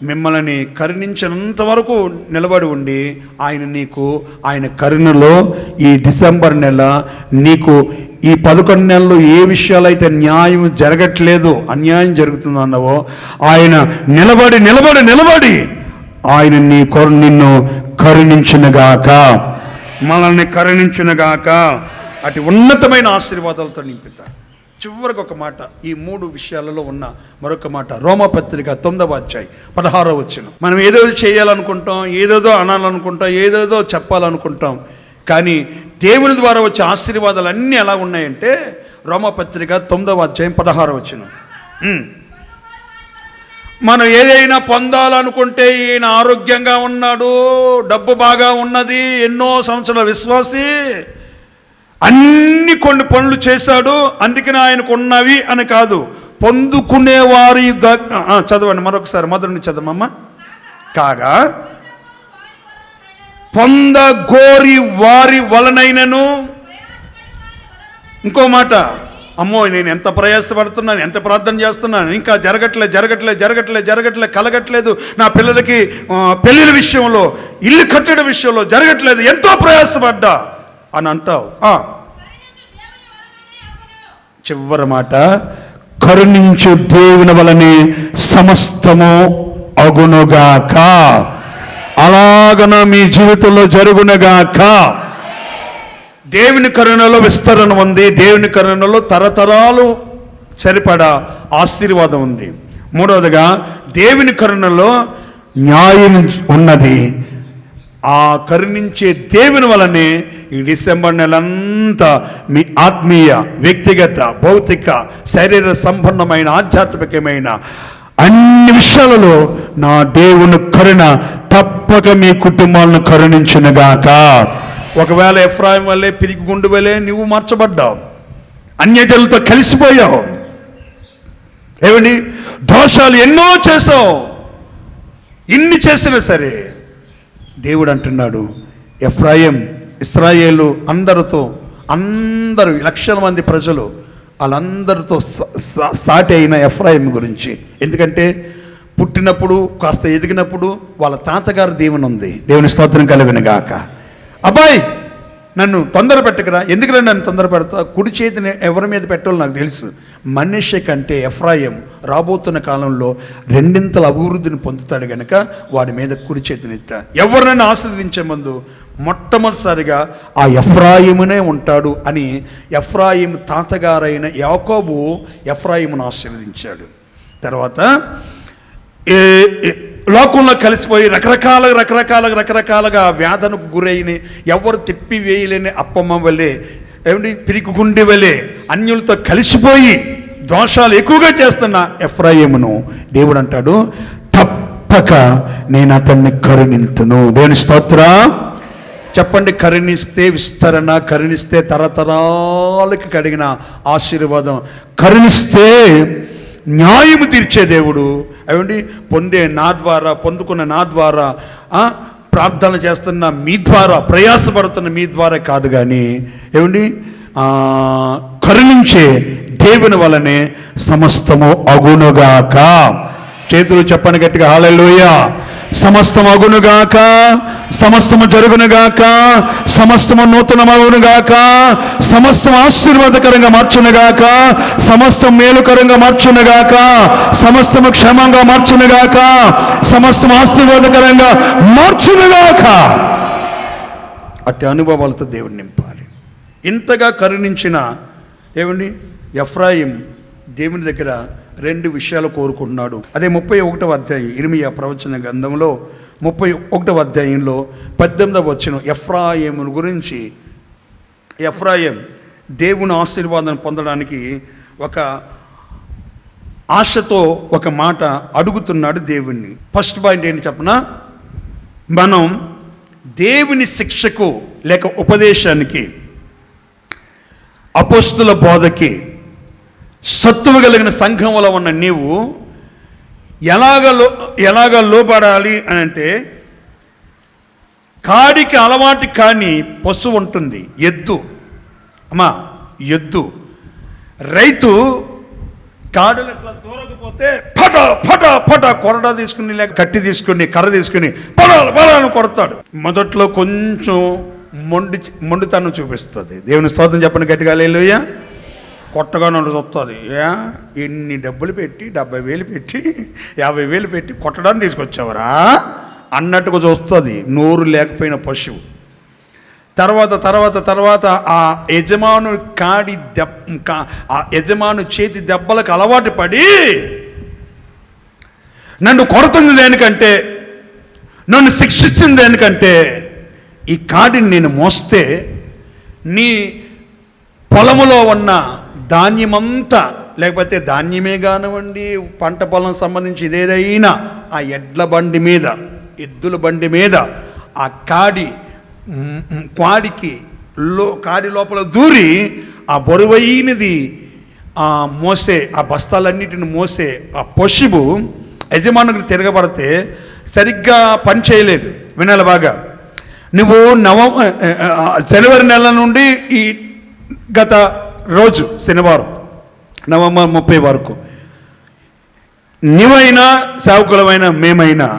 మిమ్మల్ని కరుణించినంత వరకు నిలబడి ఉండి ఆయన కరుణలో ఈ డిసెంబర్ నెల నీకు ఈ 11 నెలలు ఏ విషయాలైతే న్యాయం జరగట్లేదు, అన్యాయం జరుగుతుందన్నావో ఆయన నిలబడి ఆయన నిన్ను కరుణించునుగాక, మనల్ని కరుణించునుగాక. అటు ఉన్నతమైన ఆశీర్వాదాలతో నింపుతారు. చివరికి ఒక మాట, ఈ 3 విషయాలలో ఉన్న మరొక మాట, రోమాపత్రిక 9వ అధ్యాయం 16వ వచనం. మనం ఏదేదో చేయాలనుకుంటాం, ఏదేదో అనాలనుకుంటాం, ఏదేదో చెప్పాలనుకుంటాం, కానీ దేవుని ద్వారా వచ్చే ఆశీర్వాదాలు అన్నీ ఎలా ఉన్నాయంటే, రోమాపత్రిక 9వ అధ్యాయం 16వ వచనం. మనం ఏదైనా పొందాలనుకుంటే, ఈయన ఆరోగ్యంగా ఉన్నాడు, డబ్బు బాగా ఉన్నది, ఎన్నో సంవత్సరాల విశ్వాసి, కొన్ని పనులు చేశాడు, అందుకని ఆయనకు ఉన్నవి అని కాదు, పొందుకునేవారి చదవండి మరొకసారి, మొదటి నుంచి చదవమ్మా. కాగా పొందగోరి వారి వలనైనను, ఇంకో మాట, అమ్మో నేను ఎంత ప్రయాసపడుతున్నాను, ఎంత ప్రార్థన చేస్తున్నాను, ఇంకా జరగట్లే కలగట్లేదు, నా పిల్లలకి పెళ్ళిళ్ళ విషయంలో, ఇల్లు కట్టడం విషయంలో జరగట్లేదు, ఎంతో ప్రయాసపడ్డా అని అంటావు. చివరి మాట, కరుణించు దేవుని వలనే సమస్తము అగునుగాక. అలాగన మీ జీవితంలో జరుగునుగాక. దేవుని కరుణలో విస్తరణ ఉంది. దేవుని కరుణలో తరతరాలు సరిపడా ఆశీర్వాదం ఉంది. మూడవదిగా, దేవుని కరుణలో న్యాయం ఉన్నది. ఆ కరుణించే దేవుని వలనే ఈ డిసెంబర్ నెలంతా మీ ఆత్మీయ, వ్యక్తిగత, భౌతిక, శరీర సంబంధమైన, ఆధ్యాత్మికమైన అన్ని విషయాలలో నా దేవుని కరుణ తప్పక మీ కుటుంబాలను కరుణించునుగాక. ఒకవేళ ఎఫ్రాయిం వల్లే, పిరికి గుండు వల్లే నువ్వు మార్చబడ్డావు, అన్యజనులతో కలిసిపోయావు, ఏమండి దోషాలు ఎన్నో చేసావు, ఇన్ని చేసినా సరే దేవుడు అంటున్నాడు, ఎఫ్రాయిం, ఇశ్రాయేలు అందరూ లక్షల మంది ప్రజలు వాళ్ళందరితో సాటి అయిన ఎఫ్రాయిం గురించి. ఎందుకంటే పుట్టినప్పుడు, కాస్త ఎదిగినప్పుడు వాళ్ళ తాతగారు దేవుని ఉంది. దేవుని స్తోత్రం కలుగును గాక. అబ్బాయి నన్ను తొందర పెట్టకరా, ఎందుకురా నన్ను తొందర పెడతా, కుడి చేతిని ఎవరి మీద పెట్టాలో నాకు తెలుసు. మనిషి కంటే ఎఫ్రాయిం రాబోతున్న కాలంలో 2 అభివృద్ధిని పొందుతాడు గనక వాడి మీద కుడి చేతిని ఎత్తా. ఎవరినైనా ఆశీర్వదించే ముందు మొట్టమొదటిసారిగా ఆ ఎఫ్రాయిమునే ఉంటాడు అని ఎఫ్రాయిం తాతగారైన యాకోబు ఎఫ్రాయిమును ఆశీర్వదించాడు. తర్వాత లోకంలో కలిసిపోయి రకరకాలుగా వ్యాధనకు గురైన, ఎవరు తిప్పి వేయలేని అప్పమ్మ వలె, ఏమిటి పిరికి గుండె వలె అన్యులతో కలిసిపోయి దోషాలు ఎక్కువగా చేస్తున్న ఎఫ్రాయిమును దేవుడు అంటాడు, తప్పక నేను అతన్ని కరుణింతును. దేవుని స్తోత్రం చెప్పండి. కరుణిస్తే విస్తరణ, కరుణిస్తే తరతరాలకి కలిగిన ఆశీర్వాదం, కరుణిస్తే న్యాయము తీర్చే దేవుడు. ఏమండి పొందుకున్న నా ద్వారా, ప్రార్థన చేస్తున్న మీ ద్వారా, ప్రయాసపడుతున్న మీ ద్వారా కాదు, కానీ ఏమండి కరుణించే దేవుని వలనే సమస్తము అగునుగాక. చేతులు చెప్పని గట్టిగా హల్లెలూయా. సమస్తము అగునుగాక, సమస్తము జరుగునుగాక, సమస్తము నూతనమగునుగాక, సమస్తము ఆశీర్వాదకరంగా మార్చునుగాక, సమస్తం మేలుకరంగా మార్చునుగాక, సమస్తము క్షేమంగా మార్చునుగాక, సమస్తము ఆశీర్వాదకరంగా మార్చునుగాక. అట్టి అనుభవాలతో దేవుని నింపాలి. ఇంతగా కరుణించిన ఏమండి ఎఫ్రాయిం దేవుని దగ్గర 2 విషయాలు కోరుకుంటున్నాడు. అదే 31వ అధ్యాయం ఇర్మియా ప్రవచన గ్రంథంలో 31వ అధ్యాయంలో 18వ వచనం ఎఫ్రాయిమును గురించి. ఎఫ్రాయిం దేవుని ఆశీర్వాదం పొందడానికి ఒక ఆశతో ఒక మాట అడుగుతున్నాడు దేవుణ్ణి. ఫస్ట్ పాయింట్ ఏంటి చెప్పనా, మనం దేవుని శిక్షకు లేక ఉపదేశానికి, అపోస్తుల బోధకి సత్తువ కలిగిన సంఘంలో ఉన్న నీవు ఎలాగ లోబడాలి అని అంటే, కాడికి అలవాటు కాని పశువు ఉంటుంది, ఎద్దు. అమ్మా, ఎద్దు రైతు కాడులు అట్లా దూరకపోతే పట పట పట కొరడా తీసుకుని లేక కట్టి తీసుకుని కర్ర తీసుకుని పొలాలను కొడతాడు. మొదట్లో కొంచెం మొండితనం చూపిస్తుంది. దేవుని స్తోత్రం చెప్పండి గట్టిగా హల్లెలూయా. కొట్టగానే వస్తుంది. ఎన్ని డబ్బులు పెట్టి 70,000 పెట్టి 50,000 పెట్టి కొట్టడానికి తీసుకొచ్చావరా అన్నట్టుగా చూస్తుంది నోరు లేకపోయిన పశువు. తర్వాత ఆ యజమాను ఆ యజమాను చేతి దెబ్బలకు అలవాటు పడి, నన్ను కొడుతుంది దేనికంటే, నన్ను శిక్షించింది దేనికంటే, ఈ కాడిని నేను మోస్తే నీ పొలములో ఉన్న ధాన్యమంతా, లేకపోతే ధాన్యమే కానివ్వండి, పంట పొలం సంబంధించి ఇదేదైనా ఆ ఎడ్ల బండి మీద ఆ కాడి లోపల దూరి ఆ బరువైనది మోసే, ఆ బస్తాలన్నిటిని మోసే ఆ పశువు యజమానులకు తిరగబడితే సరిగ్గా పని చేయలేదు. వినాలి బాగా. నువ్వు జనవరి నెల నుండి ఈ గత రోజు శనివారం నవంబర్ 30 వరకు నీవైనా సేవకులమైన మేమైనా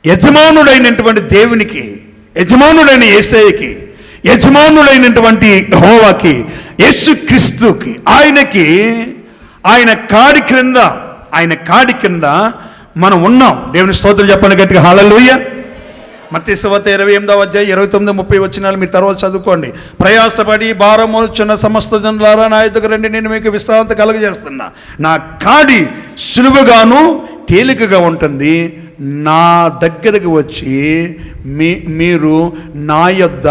యజమానుడైనటువంటి దేవునికి, యజమానుడైన యేసయ్యకి, యజమానుడైనటువంటి యెహోవాకి, యేసుక్రీస్తుకి, ఆయన కాడి క్రింద మనం ఉన్నాం. దేవుని స్తోత్రం చెప్పండి గట్టిగా హల్లెలూయా. మత్తయి సువార్త 28వ అధ్యాయం 29-30 వచనాలు మీ తర్వాత చదువుకోండి. ప్రయాసపడి భారం మోచున్న సమస్త జనులారా నా యొద్దకు రండి, నేను మీకు విశ్రాంతి కలుగజేస్తున్నా. నా కాడి సులువుగాను తేలికగా ఉంటుంది. నా దగ్గరకు వచ్చి మీరు నా యొద్ద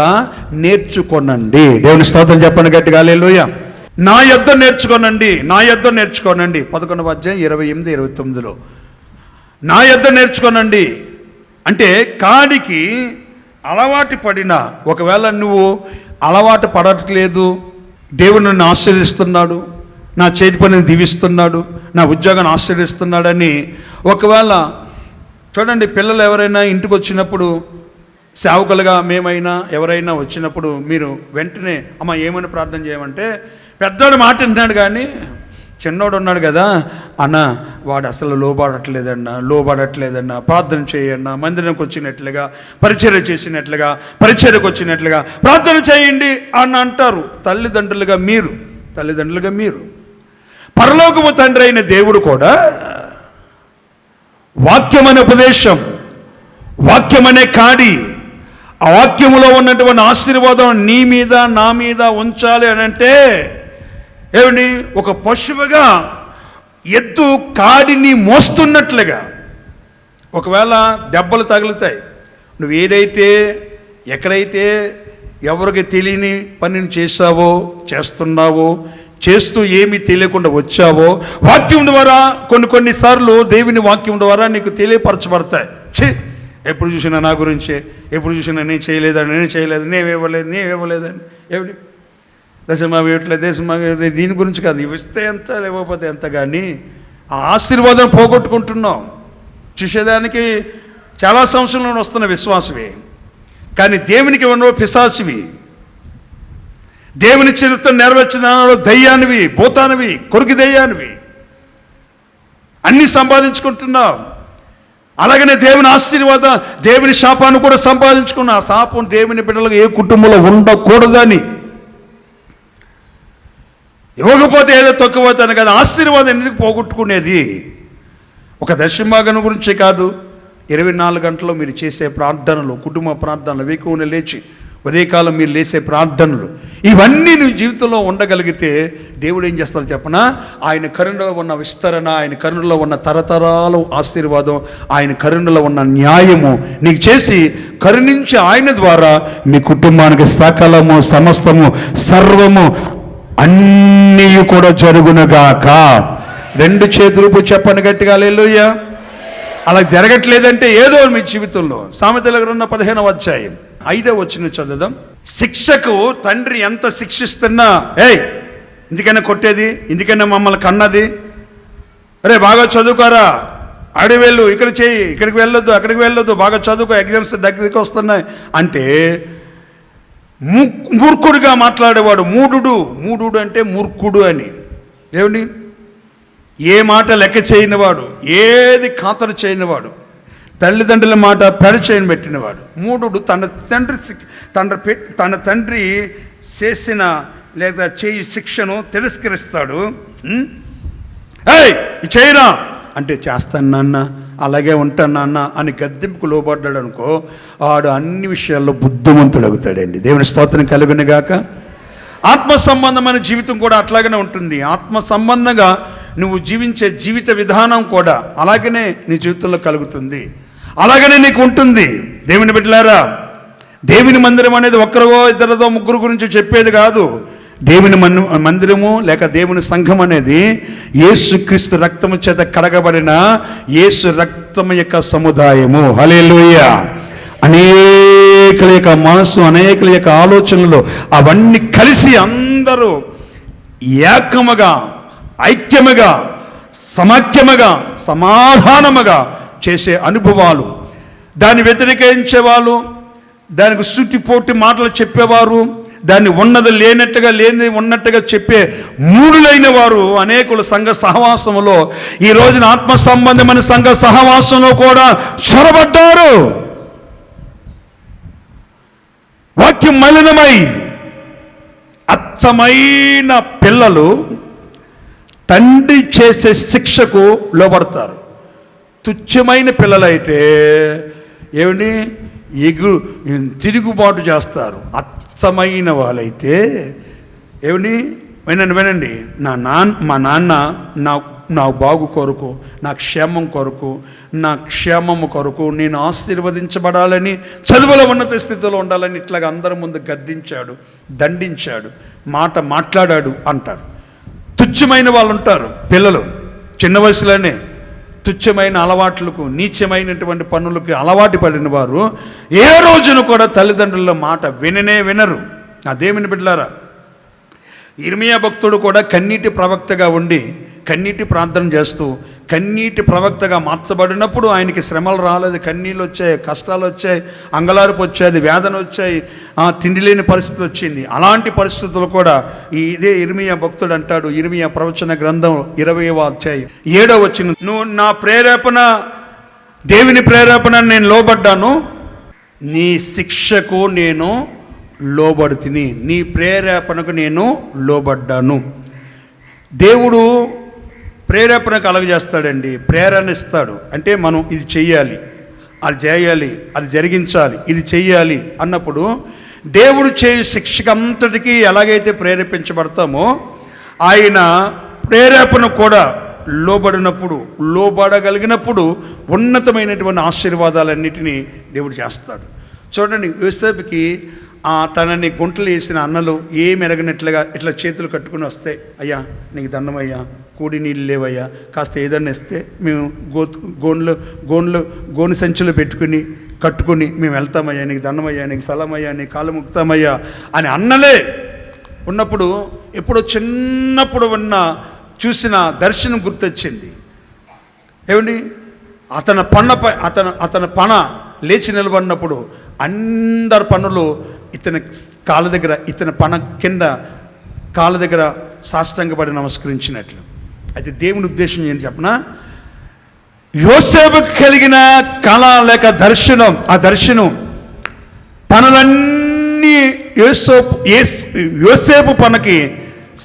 నేర్చుకోనండి. దేవుని స్తోత్రం చెప్పండి గట్టిగా హల్లెలూయా. నా యొద్ద నేర్చుకోనండి. 11వ అధ్యాయం 28-29లో నా యొద్ద నేర్చుకోనండి అంటే, కాడికి అలవాటు పడిన, ఒకవేళ నువ్వు అలవాటు పడట్లేదు, దేవుడు నన్ను ఆశీర్వదిస్తున్నాడు, నా చేతి పనిని దీవిస్తున్నాడు, నా ఉద్యోగాన్ని ఆశీర్వదిస్తున్నాడని ఒకవేళ చూడండి, పిల్లలు ఎవరైనా ఇంటికి వచ్చినప్పుడు, సేవకులుగా మేమైనా ఎవరైనా వచ్చినప్పుడు మీరు వెంటనే అమ్మ ఏమని ప్రార్థన చేయమంటే, పెద్దవాడు మాట వింటున్నాడు కానీ చిన్నోడు ఉన్నాడు కదా అన్న, వాడు అసలు లోబడట్లేదన్నా, ప్రార్థన చేయన్నా, మందిరానికి వచ్చినట్లుగా, పరిచర్యకు వచ్చినట్లుగా ప్రార్థన చేయండి అని అంటారు. తల్లిదండ్రులుగా మీరు పరలోకపు తండ్రి అయిన దేవుడు కూడా వాక్యమనే ఉపదేశం, వాక్యమనే కాడి, ఆ వాక్యములో ఉన్నటువంటి ఆశీర్వాదం నీ మీద నా మీద ఉంచాలి అని అంటే ఏమండి, ఒక పశువుగా ఎద్దు కాడిని మోస్తున్నట్లుగా ఒకవేళ దెబ్బలు తగులుతాయి. నువ్వు ఎక్కడైతే ఎవరికి తెలియని పనిని చేస్తున్నావో, చేస్తూ ఏమీ తెలియకుండా వచ్చావో, వాక్యం ద్వారా కొన్నిసార్లు దేవుని వాక్యం ద్వారా నీకు తెలియపరచబడతాయి. ఎప్పుడు చూసినా నా గురించే, ఎప్పుడు చూసినా నేను చేయలేదు, నేనేవ్వలేదని ఏమిటి దశమావి ఇవ్వట్లేదు, దేశమావి దీని గురించి కాదు. ఇవి ఇస్తే ఎంత, లేకపోతే ఎంత, కానీ ఆ ఆశీర్వాదం పోగొట్టుకుంటున్నాం. చూసేదానికి చాలా సంవత్సరంలో వస్తున్న విశ్వాసమే, కానీ దేవునికి ఉన్న పిశాచివి, దేవుని చరిత్ర నెరవేర్చిన దయ్యానివి, భూతానివి, కొరికి దయ్యానివి అన్నీ సంపాదించుకుంటున్నాం. అలాగనే దేవుని ఆశీర్వాదం, దేవుని శాపాన్ని కూడా సంపాదించుకున్నా. ఆ శాపం దేవుని బిడ్డలకు ఏ కుటుంబంలో ఉండకూడదని, ఇవ్వకపోతే ఏదో తొక్కుపోతాను కదా, ఆశీర్వాదం ఎందుకు పోగొట్టుకునేది? ఒక దశమాగను గురించే కాదు, 24 గంటల్లో మీరు చేసే ప్రార్థనలు, కుటుంబ ప్రార్థనలు, వేకువన లేచి ఉదయకాలం మీరు లేసే ప్రార్థనలు, ఇవన్నీ నీ జీవితంలో ఉండగలిగితే దేవుడు ఏం చేస్తారో చెప్పనా, ఆయన కరుణలో ఉన్న విస్తరణ, ఆయన కరుణలో ఉన్న తరతరాలు ఆశీర్వాదం, ఆయన కరుణలో ఉన్న న్యాయము నీకు చేసి కరుణించి ఆయన ద్వారా మీ కుటుంబానికి సకలము, సమస్తము, సర్వము అన్నీ కూడా జరుగునుగాక. 2 చేతులు చెప్పని గట్టిగా హల్లెలూయా. అలా జరగట్లేదంటే ఏదో మీ జీవితంలో. సామెతల గ్రంథం 15వ అధ్యాయం 5వ వచనం చదువుదాం. శిక్షకు తండ్రి ఎంత శిక్షిస్తున్నా, ఎందుకైనా కొట్టేది, ఎందుకైనా మమ్మల్ని కన్నది, అరే బాగా చదువుకోరా, అడిగి వెళ్ళు, ఇక్కడ చేయి, ఇక్కడికి వెళ్ళొద్దు, అక్కడికి వెళ్ళొద్దు, బాగా చదువుకో, ఎగ్జామ్స్ దగ్గరికి వస్తున్నాయి అంటే మూర్ఖుడిగా మాట్లాడేవాడు, మూఢుడు అంటే మూర్ఖుడు అని. ఏమండి, ఏ మాట లెక్క చేయనివాడు, ఏది ఖాతరు చేయనివాడు, తల్లిదండ్రుల మాట పెడచేయని పెట్టినవాడు, మూఢుడు. తన తండ్రి చేసిన లేదా చేయి శిక్షను తిరస్కరిస్తాడు. చేయరా అంటే చేస్తాను నాన్న, అలాగే ఉంటాను నాన్న అని గద్దెంపుకు లోబడ్డాడు అనుకో, వాడు అన్ని విషయాల్లో బుద్ధిమంతుడు అవుతాడండి. దేవుని స్తోత్రం కలుగును గాక. ఆత్మ సంబంధమైన జీవితం కూడా అట్లాగనే ఉంటుంది. ఆత్మ సంబంధంగా నువ్వు జీవించే జీవిత విధానం కూడా అలాగనే నీ జీవితంలో కలుగుతుంది, అలాగనే నీకు ఉంటుంది. దేవుని బిడ్డలారా, దేవుని మందిరం అనేది ఒక్కరిగో ఇద్దరితో ముగ్గురు గురించి చెప్పేది కాదు. దేవుని మందిరము లేక దేవుని సంఘం అనేది యేసుక్రీస్తు రక్తము చేత కడగబడిన యేసు రక్తము యొక్క సముదాయము. హల్లెలూయా. అనేకుల యొక్క మనసు, అనేకుల యొక్క ఆలోచనలు అవన్నీ కలిసి అందరూ ఏకముగా, ఐక్యముగా, సమాఖ్యముగా, సమాధానముగా చేసే అనుభవాలు. దాన్ని వ్యతిరేకించేవాళ్ళు, దానికి సుట్టిపోటి మాటలు చెప్పేవారు, దాన్ని ఉన్నది లేనట్టుగా, లేనిది ఉన్నట్టుగా చెప్పే మూడులైన వారు అనేకుల సంఘ సహవాసంలో ఈ రోజున ఆత్మ సంబంధమైన సంఘ సహవాసంలో కూడా చొరబడ్డారు. వాక్యం మలినమై అచ్చమైన పిల్లలు తండ్రి చేసే శిక్షకు లోబడతారు. తుచ్చమైన పిల్లలైతే ఏమండి తిరుగుబాటు చేస్తారు. అచ్చమైన వాళ్ళైతే ఏమండి వినండి, మా నాన్న నా బాగు కొరకు, నా క్షేమం కొరకు, నా క్షేమము కొరకు నేను ఆశీర్వదించబడాలని, చదువులో ఉన్నత స్థితిలో ఉండాలని ఇట్లాగా అందరి ముందు గద్దించాడు, దండించాడు, మాట్లాడాడు అంటారు. తుచ్చమైన వాళ్ళు ఉంటారు పిల్లలు, చిన్న వయసులోనే తుచ్చమైన అలవాట్లకు, నీచమైనటువంటి పనులకు అలవాటు పడిన వారు ఏ రోజున కూడా తల్లిదండ్రుల మాట వినరు. నా దేవుని బిడ్డలారా, ఇర్మియా భక్తుడు కూడా కన్నీటి ప్రవక్తగా ఉండి కన్నీటి ప్రార్థన చేస్తూ కన్నీటి ప్రవక్తగా మార్చబడినప్పుడు ఆయనకి శ్రమలు రాలేదు, కన్నీళ్ళు వచ్చాయి, కష్టాలు వచ్చాయి, అంగలార్పు వచ్చేది, వేదన వచ్చాయి, తిండి లేని పరిస్థితి వచ్చింది. అలాంటి పరిస్థితులు కూడా ఇదే ఇర్మియా భక్తుడు అంటాడు, ఇర్మియా ప్రవచన గ్రంథం 20వ అధ్యాయం 7వ వచనం, నువ్వు నా ప్రేరేపణ, దేవుని ప్రేరేపణ నేను లోబడ్డాను, నీ శిక్షకు నేను లోబడుతిని, నీ ప్రేరేపణకు నేను లోబడ్డాను. దేవుడు ప్రేరేపణ కలుగజేస్తాడండి, ప్రేరణ ఇస్తాడు. అంటే మనం ఇది చెయ్యాలి, అది చేయాలి, అది జరిగించాలి, ఇది చెయ్యాలి అన్నప్పుడు దేవుడు చేయు శిక్షకంతటికీ ఎలాగైతే ప్రేరేపించబడతామో ఆయన ప్రేరేపణ కూడా లోబడగలిగినప్పుడు ఉన్నతమైనటువంటి ఆశీర్వాదాలన్నిటినీ దేవుడు చేస్తాడు. చూడండి, యోసేపుకి తనని గుంటలు వేసిన అన్నలు ఏమెరగనట్లుగా ఇట్లా చేతులు కట్టుకుని వస్తే, అయ్యా నీకు దండమయ్యా, కూడి నీళ్ళు లేవయ్యా, కాస్త ఏదన్నా ఇస్తే మేము గోను సంచులు కట్టుకుని మేము వెళ్తామయ్యా, నీకు దండమయ్యా, నీకు సలమయ్యా, నీ కాళ్ళు ముక్తామయ్యా అని అన్నలే ఉన్నప్పుడు ఎప్పుడో చిన్నప్పుడు చూసిన దర్శనం గుర్తొచ్చింది. ఏమండి, అతని పన లేచి నిలబడినప్పుడు అందరి పనులు ఇతని కాళ్ళ దగ్గర, ఇతని పన కింద కాళ్ళ దగ్గర సాష్టాంగపడి నమస్కరించినట్లు. అయితే దేవుని ఉద్దేశం ఏంటి చెప్పనా, యోసేపుకు కలిగిన కళ లేక దర్శనం, ఆ దర్శనం పనులన్నీ యోసేపు పనకి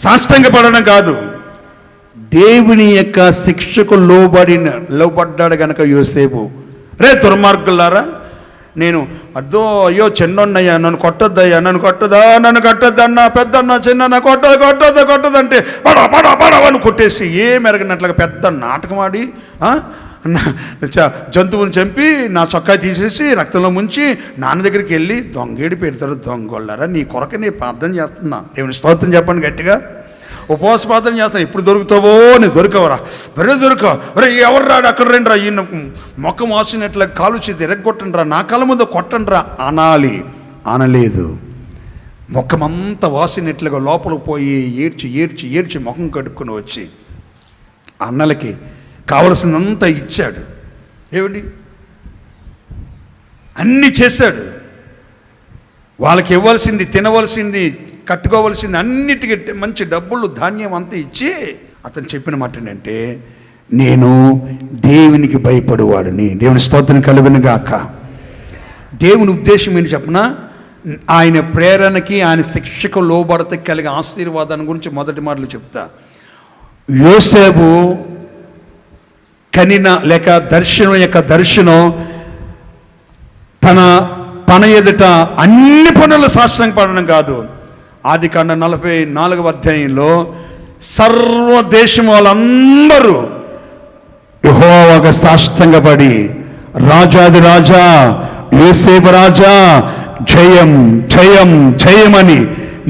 సాష్టాంగపడడం కాదు, దేవుని యొక్క శిక్షకు లోబడ్డాడు గనక యోసేపు రే దుర్మార్గులారా, నేను అయ్యో చిన్నయ్యా, నన్ను కొట్టొద్దయ్యా, నన్ను కొట్టొద్దన్నా, పెద్దన్న చిన్న కొట్టదంటే పడవని కొట్టేసి మెరగనట్లుగా పెద్ద నాటకం ఆడి జంతువుని చంపి నా చొక్కా తీసేసి రక్తంలో ముంచి నాన్న దగ్గరికి వెళ్ళి దొంగేడి పెడతారు. దొంగోళ్ళారా, నీ కొరకు నేను ప్రార్థన చేస్తున్నా. దేవుని స్తోత్రం చెప్పండి గట్టిగా. ఉపవాస ప్రార్థన చేస్తాను. ఎప్పుడు దొరుకుతావో, నేను దొరకవరా, దొరకవు, ఎవరు రాడు, అక్కడ రండి రా, ఈయన మొక్క వాసినట్ల కాలు చేతి ఎరగొట్టండి రా, నా కాళ్ళ ముందు కొట్టండి రా అనాలి. అనలేదు. మొక్కమంతా వాసినట్లుగా లోపలికి పోయి ఏడ్చి ముఖం కడుక్కొని వచ్చి అన్నలకి కావలసినంత ఇచ్చాడు. ఏమిటి అన్నీ చేశాడు. వాళ్ళకి ఇవ్వాల్సింది, తినవలసింది, కట్టుకోవలసింది అన్నిటికీ మంచి డబ్బులు, ధాన్యం అంతా ఇచ్చి అతను చెప్పిన మాట ఏంటంటే, నేను దేవునికి భయపడేవాడిని. దేవుని స్తోత్రం కలుగును గాక. దేవుని ఉద్దేశం ఏంటి చెప్పనా? ఆయన ప్రేరణకి, ఆయన శిక్షకు లోబడత కలిగే ఆశీర్వాదాన్ని గురించి మొదటి మాటలు చెప్తా. యోసేపు కనిన లేక దర్శనం తన పన ఎదుట అన్ని పనులు సాష్టాంగ పడడం కాదు. ఆదికాండ 44వ అధ్యాయంలో సర్వదేశం వాళ్ళందరూ యెహోవాకు సాష్టాంగపడి, రాజాది రాజా, యోసేపు రాజా, జయం జయం జయమని,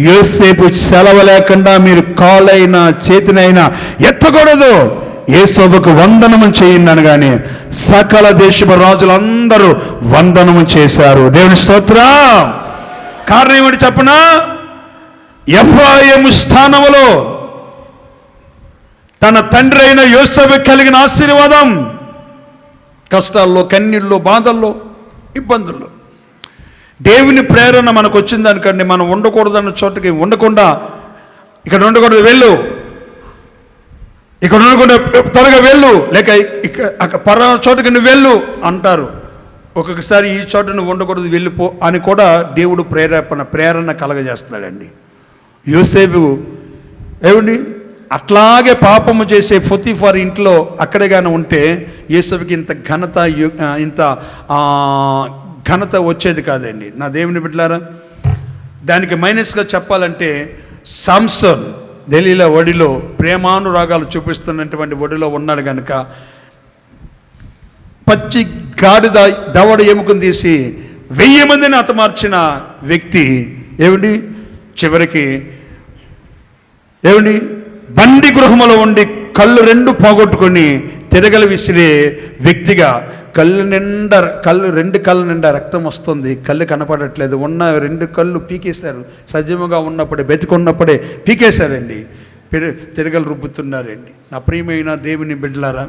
యోసేపు సెలవు లేకుండా మీరు కాలైనా చేతినైనా ఎత్తకూడదు, యేసోబుకు వందనము చేయండి అనగానే సకల దేశపు రాజులందరూ వందనము చేశారు. దేవుని స్తోత్రం. కారణం ఏమిటి చెప్పనా? ఎఫ్రాయిము స్థానములో తన తండ్రి అయిన యోసేపుకు కలిగిన ఆశీర్వాదం కష్టాల్లో, కన్నీళ్ళు, బాధల్లో, ఇబ్బందుల్లో దేవుని ప్రేరణ మనకు వచ్చిందనుకోండి, మనం ఉండకూడదన్న చోటుకి ఉండకుండా, ఇక్కడ ఉండకూడదు వెళ్ళు, ఇక్కడ ఉండకుండా త్వరగా వెళ్ళు, లేక ఇక్కడ పలానా చోటుకి నువ్వు వెళ్ళు అంటారు. ఒక్కొక్కసారి ఈ చోట నువ్వు ఉండకూడదు, వెళ్ళిపో అని కూడా దేవుడు ప్రేరణ కలగజేస్తాడండి. యోసేపు ఏమండి అట్లాగే పాపము చేసే పొతీఫారు ఇంట్లో అక్కడే కానీ ఉంటే యోసేపుకి ఇంత ఘనత వచ్చేది కాదండి. నా దేవుని బిడ్డలారా, దానికి మైనస్గా చెప్పాలంటే సాంసన్ ఢిల్లీలో ఒడిలో ప్రేమానురాగాలు చూపిస్తున్నటువంటి ఒడిలో ఉన్నాడు కనుక పచ్చి గాడిద దవడ ఎముకను తీసి 1000 మందిని హతమార్చిన వ్యక్తి ఏమిటి చివరికి బండి గృహములో ఉండి కళ్ళు 2 పోగొట్టుకొని తిరగలు విసిరే వ్యక్తిగా రెండు కళ్ళ నిండా రక్తం వస్తుంది, కళ్ళు కనపడట్లేదు, ఉన్న 2 కళ్ళు పీకేశారు. సజీవంగా ఉన్నప్పుడే, బతికున్నప్పుడే పీకేశారండి, తిరగలు రుబ్బుతున్నారండి. నా ప్రియమైన దేవుని బిడ్డలారా,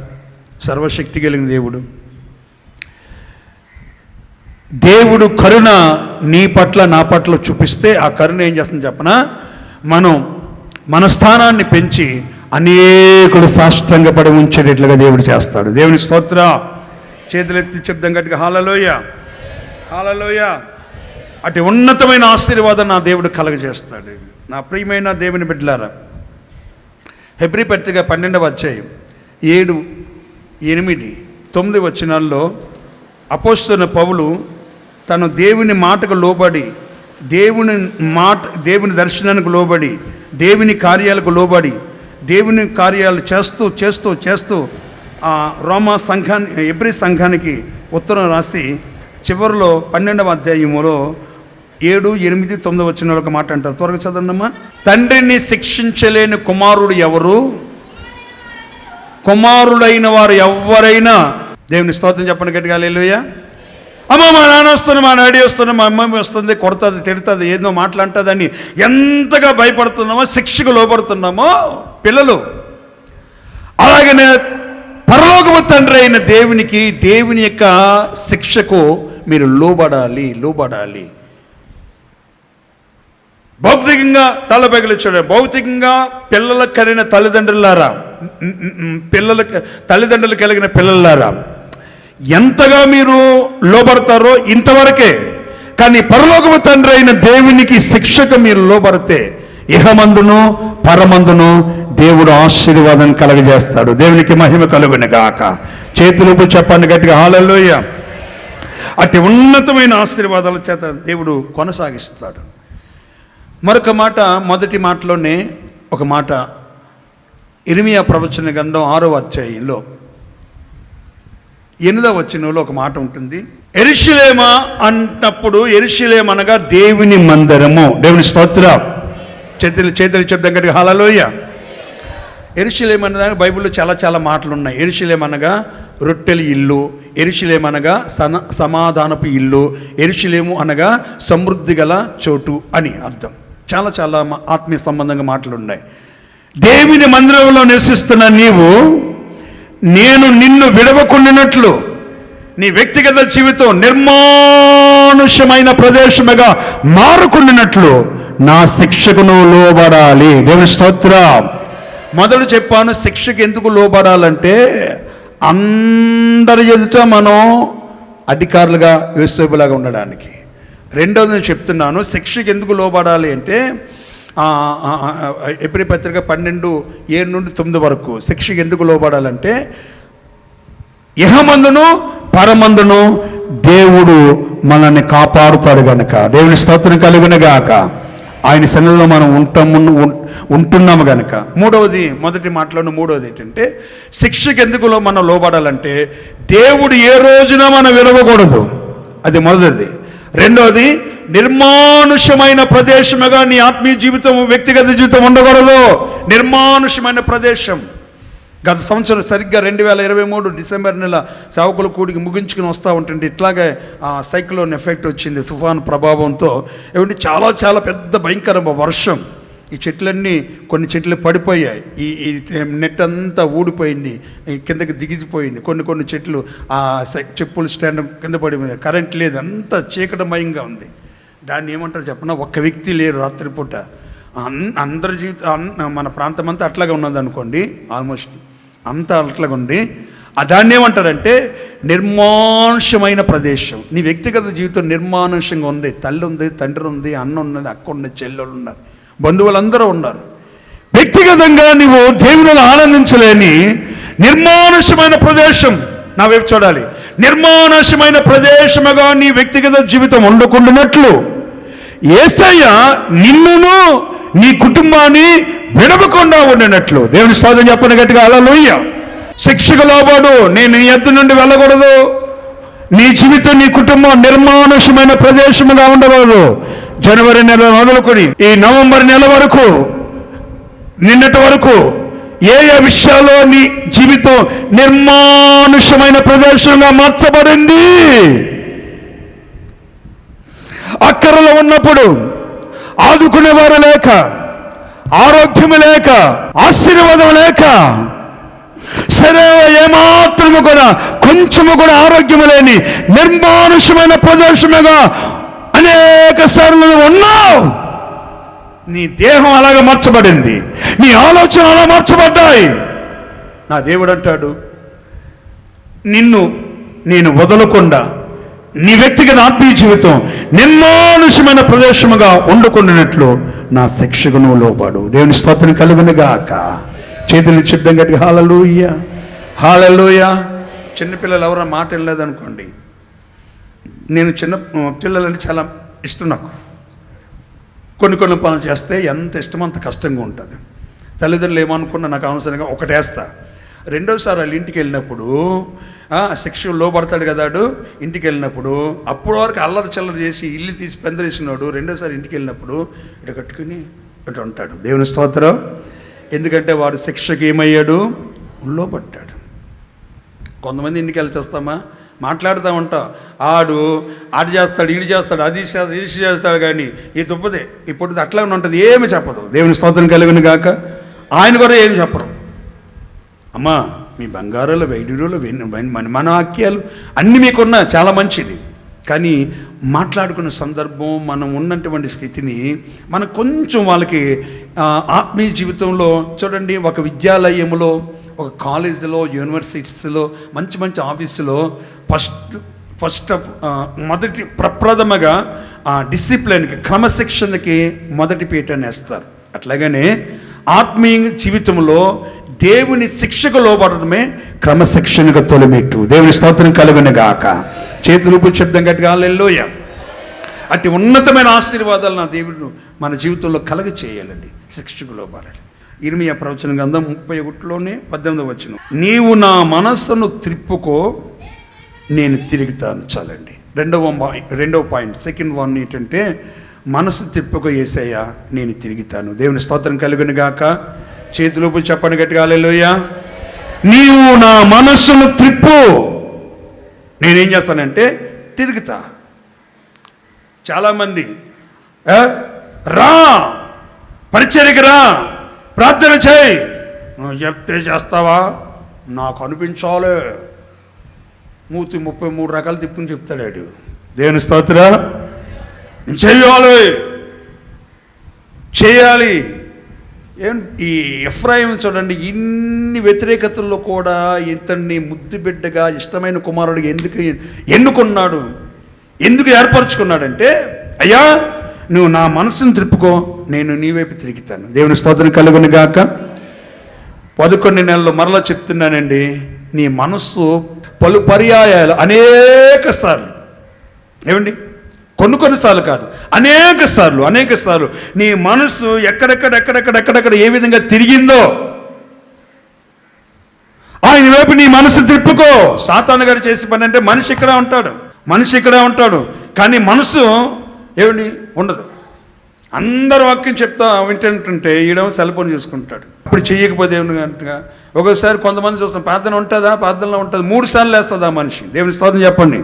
సర్వశక్తి కలిగిన దేవుడు కరుణ నీ పట్ల నా పట్ల చూపిస్తే ఆ కరుణ ఏం చేస్తుంది చెప్పనా? మన స్థానాన్ని పెంచి అనేకులు సాష్టాంగపడి ఉంచేటట్లుగా దేవుడు చేస్తాడు. దేవుని స్తోత్ర. చేతులెత్తి చెప్దాం గట్టిగా, హల్లెలూయా హల్లెలూయా. అటు ఉన్నతమైన ఆశీర్వాదం నా దేవుడు కలగజేస్తాడు. నా ప్రియమైన దేవుని బిడ్డలారా, హెబ్రీ పత్రిక 12వ అధ్యాయం 7, 8, 9 వచనాల్లో అపోస్తలుడైన పౌలు తను దేవుని మాటకు లోబడి, దేవుని దర్శనానికి లోబడి, దేవుని కార్యాలకు లోబడి, దేవుని కార్యాలు చేస్తూ రోమా సంఘాన్ని, హెబ్రీ సంఘానికి ఉత్తరం రాసి చివరిలో 12వ అధ్యాయములో 7, 8, 9 వచ్చిన ఒక మాట అంటారు. త్వరగా చదవండమ్మా. తండ్రిని శిక్షించలేని కుమారుడు ఎవరు? కుమారుడైన వారు ఎవరైనా. దేవుని స్తోత్రం చెప్పండి గట్టిగా, హల్లెలూయా. అమ్మ మా నాన్న వస్తుంది, మా డాడీ వస్తుంది, మా అమ్మమ్మ వస్తుంది, కొడుతుంది, తిడుతుంది, ఏదో మాట్లాడుతుందని ఎంతగా భయపడుతున్నామో, శిక్షకు లోపడుతున్నామో పిల్లలు, అలాగనే పరలోకపు తండ్రి అయిన దేవుని యొక్క శిక్షకు మీరు లోబడాలి. భౌతికంగా తలపెగలిచ్చాడు. భౌతికంగా పిల్లలకు కలిగిన తల్లిదండ్రులారా, తల్లిదండ్రులు కలిగిన పిల్లలారా, ఎంతగా మీరు లోబడతారో ఇంతవరకే. కానీ పరలోకపు తండ్రి అయిన దేవునికి శిక్షకు మీరు లోబడితే ఇహమందును పరమందును దేవుడు ఆశీర్వాదం కలగజేస్తాడు. దేవునికి మహిమ కలుగును గాక. చేతులు చెప్పండి గట్టిగా, హల్లెలూయా అట్టి ఉన్నతమైన ఆశీర్వాదాల చేత దేవుడు కొనసాగిస్తాడు. మరొక మాట, మొదటి మాటలోనే ఒక మాట, ఇర్మియా ప్రవచన గ్రంథం 6వ అధ్యాయంలో 8వ వచనంలో ఒక మాట ఉంటుంది. యెరూషలేమా అన్నప్పుడు, యెరూషలేము అనగా దేవుని మందిరము. దేవుని స్తోత్రం. చేతులు చెప్దాం గట్టిగా హల్లెలూయా. యెరూషలేము అన్నదానికి బైబిల్లో చాలా చాలా మాటలు ఉన్నాయి. యెరూషలేము అనగా రొట్టెల ఇల్లు, యెరూషలేము అనగా సమాధానపు ఇల్లు, యెరూషలేము అనగా సమృద్ధి గల చోటు అని అర్థం. చాలా చాలా ఆత్మీయ సంబంధంగా మాటలు ఉన్నాయి. దేవుని మందిరంలో నివసిస్తున్న నీవు, నేను నిన్ను విడవకుండినట్లు నీ వ్యక్తిగత జీవితం నిర్మానుష్యమైన ప్రదేశముగా మారుకుండినట్లు నా శిక్షకు నువ్వు లోబడాలి. దేవుని స్తోత్రం. మొదలు చెప్పాను, శిక్షకు ఎందుకు లోబడాలంటే అందరి ఎదుట మనం అధికారులుగా యోసేపులాగా ఉండడానికి. రెండవది నేను చెప్తున్నాను, శిక్షకు ఎందుకు లోబడాలి అంటే ఎబ్రీ పత్రిక 12:7-9 వరకు శిక్షకు ఎందుకు లోబడాలంటే ఇహమందును పరమందును దేవుడు మనల్ని కాపాడుతాడు గనక. దేవుని స్తోత్రం కలుగునుగాక. ఆయన సన్నిధిలో మనం ఉంటున్నాము గనక. మూడవది, మొదటి మాటలోని మూడవది ఏంటంటే, శిక్షకు ఎందుకు మనం లోబడాలంటే దేవుడు ఏ రోజున మనం విడవకూడదు. అది మొదటిది. రెండవది, నిర్మానుష్యమైన ప్రదేశముగా నీ ఆత్మీయ జీవితం, వ్యక్తిగత జీవితం ఉండకూడదు. నిర్మానుష్యమైన ప్రదేశం. గత సంవత్సరం సరిగ్గా 2023 డిసెంబర్ నెల సేవకుల కూడికి ముగించుకుని వస్తూ ఉంటుంటే ఇట్లాగే సైక్లోన్ ఎఫెక్ట్ వచ్చింది, తుఫాను ప్రభావంతో. ఏమంటే చాలా చాలా పెద్ద భయంకర వర్షం. ఈ చెట్లన్నీ, కొన్ని చెట్లు పడిపోయాయి, ఈ నెట్ అంతా ఊడిపోయింది, కిందకి దిగిపోయింది. కొన్ని చెట్లు చెప్పుల స్టాండ్ కింద పడిపోయింది, కరెంట్ లేదు, అంతా చీకటమయంగా ఉంది. దాన్ని ఏమంటారు చెప్పిన, ఒక్క వ్యక్తి లేరు రాత్రిపూట. అందరి జీవితం, మన ప్రాంతం అంతా అట్లాగే ఉన్నది అనుకోండి, ఆల్మోస్ట్ అంతా అట్లాగే ఉంది. దాన్ని ఏమంటారంటే నిర్మానుష్యమైన ప్రదేశం. నీ వ్యక్తిగత జీవితం నిర్మానుష్యంగా ఉంది. తల్లి ఉంది, తండ్రి ఉంది, అన్న ఉన్నది, అక్క ఉన్నది, చెల్లెళ్ళు ఉన్నారు, బంధువులందరూ ఉన్నారు. వ్యక్తిగతంగా నీవు దేవునిలో ఆనందించలేని నిర్మానుష్యమైన ప్రదేశం నా వైపు చూడాలి. నిర్మానుష్యమైన ప్రదేశముగా నీ వ్యక్తిగత జీవితం ఉండకుండానట్లు యేసయ్య నిన్నును నీ కుటుంబాన్ని విడవకుండా ఉండినట్లు. దేవుని స్తోత్రం చెప్పని గట్టిగా హల్లెలూయా. శిక్షకు లోబడు. నేను నీ ఎద్దు నుండి వెళ్ళకూడదు. నీ జీవితం, నీ కుటుంబం నిర్మానుష్యమైన ప్రదేశముగా ఉండకూడదు. జనవరి నెల మొదలుకొని ఈ నవంబర్ నెల వరకు, నిన్నటి వరకు ఏ విషయాల్లో నీ జీవితం నిర్మానుష్యమైన ప్రదేశంగా మార్చబడింది. అక్కరలో ఉన్నప్పుడు ఆదుకునేవారు లేక, ఆరోగ్యము లేక, ఆశీర్వాదం లేక, సరే ఏమాత్రము కూడా, కొంచెము కూడా ఆరోగ్యము లేని నిర్మానుష్యమైన ప్రదేశముగా అనేక సార్లు ఉన్నావు. నీ దేహం అలాగే మార్చబడింది, నీ ఆలోచన అలా మార్చబడ్డాయి. నా దేవుడు అంటాడు, నిన్ను నేను వదలకుండా నీ వ్యక్తిగత ఆత్మీయ జీవితం నిర్మానుష్యమైన ప్రదేశముగా వండుకున్నట్లు నా శిక్షకు నువ్వు లోబడు. దేవుని స్తోత్రం కలుగునుగాక. చేతులు చెప్దాం గట్టిగా హల్లెలూయా, హల్లెలూయా. చిన్నపిల్లలు ఎవరైనా మాట వినలేదనుకోండి, నేను చిన్న పిల్లలంటే చాలా ఇష్టం నాకు. కొన్ని పనులు చేస్తే ఎంత ఇష్టమో అంత కష్టంగా ఉంటుంది. తల్లిదండ్రులు ఏమనుకున్నా నాకు అవసరంగా ఒకటేస్తా. రెండోసారి వాళ్ళ ఇంటికి వెళ్ళినప్పుడు శిక్ష లోపడతాడు కదాడు. ఇంటికి వెళ్ళినప్పుడు అప్పటి వరకు అల్లరి చల్లరి చేసి ఇల్లు తీసి పెందరేసినాడు. రెండోసారి ఇంటికి వెళ్ళినప్పుడు ఇటు కట్టుకుని ఇటు ఉంటాడు. దేవుని స్తోత్రం. ఎందుకంటే వాడు శిక్షకి ఏమయ్యాడు, లోపడ్డాడు. కొంతమంది ఇంటికి వెళ్ళి చూస్తామా, మాట్లాడుతూ ఉంటాం, ఆడు చేస్తాడు, ఈడు చేస్తాడు, అది చేస్తాడు, కానీ ఈ దుబ్బదే ఇప్పుడు అట్లానే ఉంటుంది, ఏమి చెప్పదు. దేవుని స్తోత్రం కలుగును గాక. ఆయన కూడా ఏమి చెప్పరు. అమ్మా మీ బంగారాలు, వైడ్యూలు, మన వాక్యాలు అన్నీ మీకున్నా చాలా మంచిది. కానీ మాట్లాడుకున్న సందర్భం, మనం ఉన్నటువంటి స్థితిని మనం కొంచెం వాళ్ళకి ఆత్మీయ జీవితంలో చూడండి. ఒక విద్యాలయంలో, ఒక కాలేజీలో, యూనివర్సిటీస్లో, మంచి ఆఫీసులో మొదటి ప్రప్రథమగా డిసిప్లిన్కి, క్రమశిక్షణకి మొదటి పీఠాన్ని వేస్తారు. అట్లాగనే ఆత్మీయ జీవితంలో దేవుని శిక్షకు లోబడడమే క్రమశిక్షణకు తొలిమెట్టు. దేవుని స్తోత్రం కలుగునుగాక. చేతులు శబ్దం గట్టిగా హల్లెలూయా. అట్టి ఉన్నతమైన ఆశీర్వాదాలు నా దేవుడు మన జీవితంలో కలగ చేయాలండి, శిక్షకు లోబడాలి. ఇర్మియా ప్రవచన గ్రంథం 31లోనే 18వ వచనం, నీవు నా మనస్సును త్రిప్పుకో నేను తిరుగుతాను. చాలండి. రెండవ పాయింట్, సెకండ్ వన్ ఏంటంటే మనసు తిప్పుకో యేసయ్యా నేను తిరుగుతాను. దేవుని స్తోత్రం కలుగును గాక. చేతులు చెప్పండి గట్టిగా హల్లెలూయా. నీవు నా మనస్సును త్రిప్పు, నేనేం చేస్తానంటే తిరుగుతా. చాలామంది రా పరిచర్యకి రా, ప్రార్థన చేయి, నువ్వు చెప్తే చేస్తావా, నాకు అనిపించాలి, 33 రకాలు తిప్పుకుని చెప్తాడు. దేవుని స్తోత్రం. చేయాలి. ఈ ఎఫ్రాయిం చూడండి, ఇన్ని వ్యతిరేకతల్లో కూడా ఇతన్ని ముద్దు బిడ్డగా ఇష్టమైన కుమారుడిగా ఎందుకు ఎన్నుకున్నాడు, ఎందుకు ఏర్పరచుకున్నాడంటే, అయ్యా నువ్వు నా మనసును త్రిప్పుకో నేను నీ వైపు తిరుగుతాను. దేవుని స్తోత్రం కలుగును గాక. 11 నెలలు మరలా చెప్తున్నానండి, నీ మనస్సు పలు పర్యాయాలు అనేక సార్లు, ఏమండి కొన్నిసార్లు కాదు, అనేక సార్లు నీ మనసు ఎక్కడెక్కడ ఏ విధంగా తిరిగిందో ఆయన వైపు నీ మనసు తిప్పుకో. సాతాను గారు చేసే పని అంటే మనిషి ఇక్కడే ఉంటాడు కానీ మనసు ఏమిటి ఉండదు. అందరూ వాక్యం వింటుంటే ఈడేమో సెల్ ఫోన్ చూసుకుంటాడు. ఇప్పుడు చెయ్యకపోతే ఏమన్నట్టుగా ఒక్కోసారి కొంతమంది చూస్తాం, ప్రార్థన ఉంటుందా, ప్రార్థనలో ఉంటుంది, 3 సార్లు వేస్తుంది ఆ మనిషి. దేవుని స్తోత్రం చెప్పండి.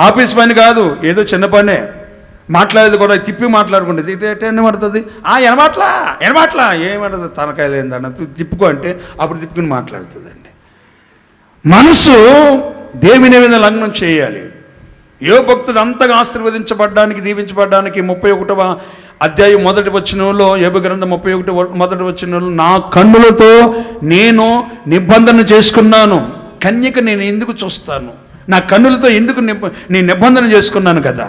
ఆఫీస్ పని కాదు, ఏదో చిన్న పనే, మాట్లాడేది కూడా తిప్పి మాట్లాడుకుంటుంది. ఎన్ని పడుతుంది, ఎనమాట్లా ఏమంటుంది, తనకాయలు ఏందన్న తిప్పుకో అంటే అప్పుడు తిప్పుకుని మాట్లాడుతుందండి. మనసు దేవుని మీద లగ్నం చేయాలి. ఏ భక్తుడు అంతగా ఆశీర్వదించబడ్డానికి, దీవించబడ్డానికి 31వ అధ్యాయం 1వ వచనంలో, యోబు గ్రంథం 31 1వ వచనంలో, నా కన్నులతో నేను నిబంధన చేసుకున్నాను, కన్యక నేను ఎందుకు చూస్తాను, నా కన్నులతో ఎందుకు నేను నిబంధన చేసుకున్నాను కదా.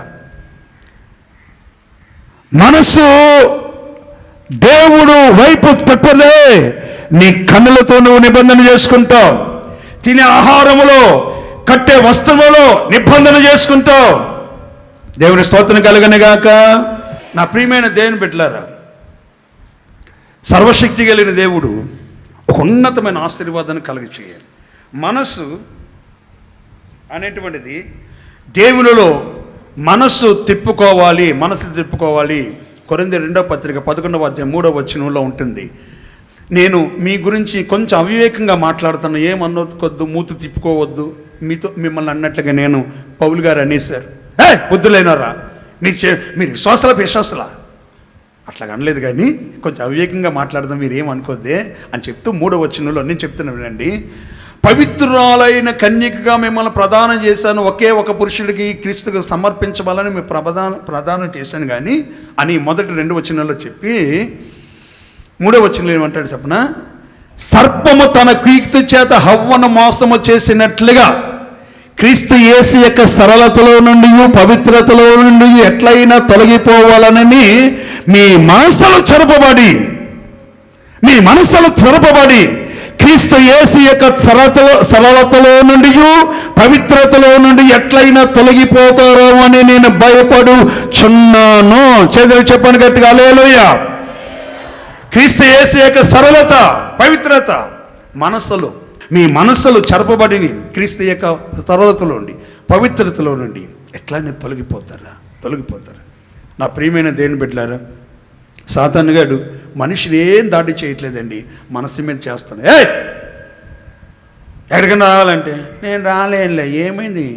మనసు దేవుడు వైపు తప్పదే, నీ కన్నులతో నువ్వు నిబంధన చేసుకుంటావు, తినే ఆహారములో కట్టే వస్త్రములో నిబంధన చేసుకుంటావు. దేవుని స్తోత్రం కలుగును గాక. నా ప్రియమైన దేవుని బిడ్డలారా, సర్వశక్తి కలిగిన దేవుడు ఒక ఉన్నతమైన ఆశీర్వాదాన్ని కలుగ చేయాలి. మనసు అనేటువంటిది దేవునిలో మనసు తిప్పుకోవాలి. కొరింథీ 2వ పత్రిక 11వ అధ్యాయం 3వ వచనంలో ఉంటుంది, నేను మీ గురించి కొంచెం అవివేకంగా మాట్లాడుతాను, ఏమన్నొద్దు, మూతు తిప్పుకోవద్దు, మిమ్మల్ని అన్నట్లుగా నేను పౌలు గారు అనేశారు. బుద్ధులైనారా, మీరు విశ్వాసలా అట్లా అనలేదు, కానీ కొంచెం అవివేకంగా మాట్లాడదాం, మీరు ఏమనుకోద్దే అని చెప్తూ 3వ వచనంలో నేను చెప్తున్నాను వినండి, పవిత్రురాలైన కన్యకగా మిమ్మల్ని ప్రదానం చేశాను, ఒకే ఒక పురుషుడికి క్రీస్తుకు సమర్పించవాలని మేము ప్రదానం చేశాను కానీ అని మొదటి 2 వచనాల్లో చెప్పి 3వ వచనంలో ఏమంటాడు చెప్పనా, సర్పము తన కీర్తి చేత హవ్వను మోసము చేసినట్లుగా క్రీస్తు యేసు యొక్క సరళతలో నుండి పవిత్రతలో నుండి ఎట్లయినా తొలగిపోవాలని మీ మనస్సులు చొరపబడి క్రీస్తు యేసు యొక్క సరళతలో నుండి పవిత్రతలో నుండి ఎట్లయినా తొలగిపోతారో అని నేను భయపడుచున్నాను. చేతులు చెప్పండి గట్టిగా హల్లెలూయా. క్రీస్తు యేసు యొక్క సరళత, పవిత్రత, మీ మనస్సులు చెరపబడి క్రీస్తు యొక్క సరళతలో నుండి, పవిత్రతలో నుండి ఎట్లయినా తొలగిపోతారా. నా ప్రియమైన దేవుని బిడ్డలారా, సాతాను గాడు మనిషిని ఏం దాడి చేయట్లేదండి, మనసు మీద చేస్తాను. ఎక్కడికైనా రావాలంటే నేను రాలేనులే, ఏమైంది,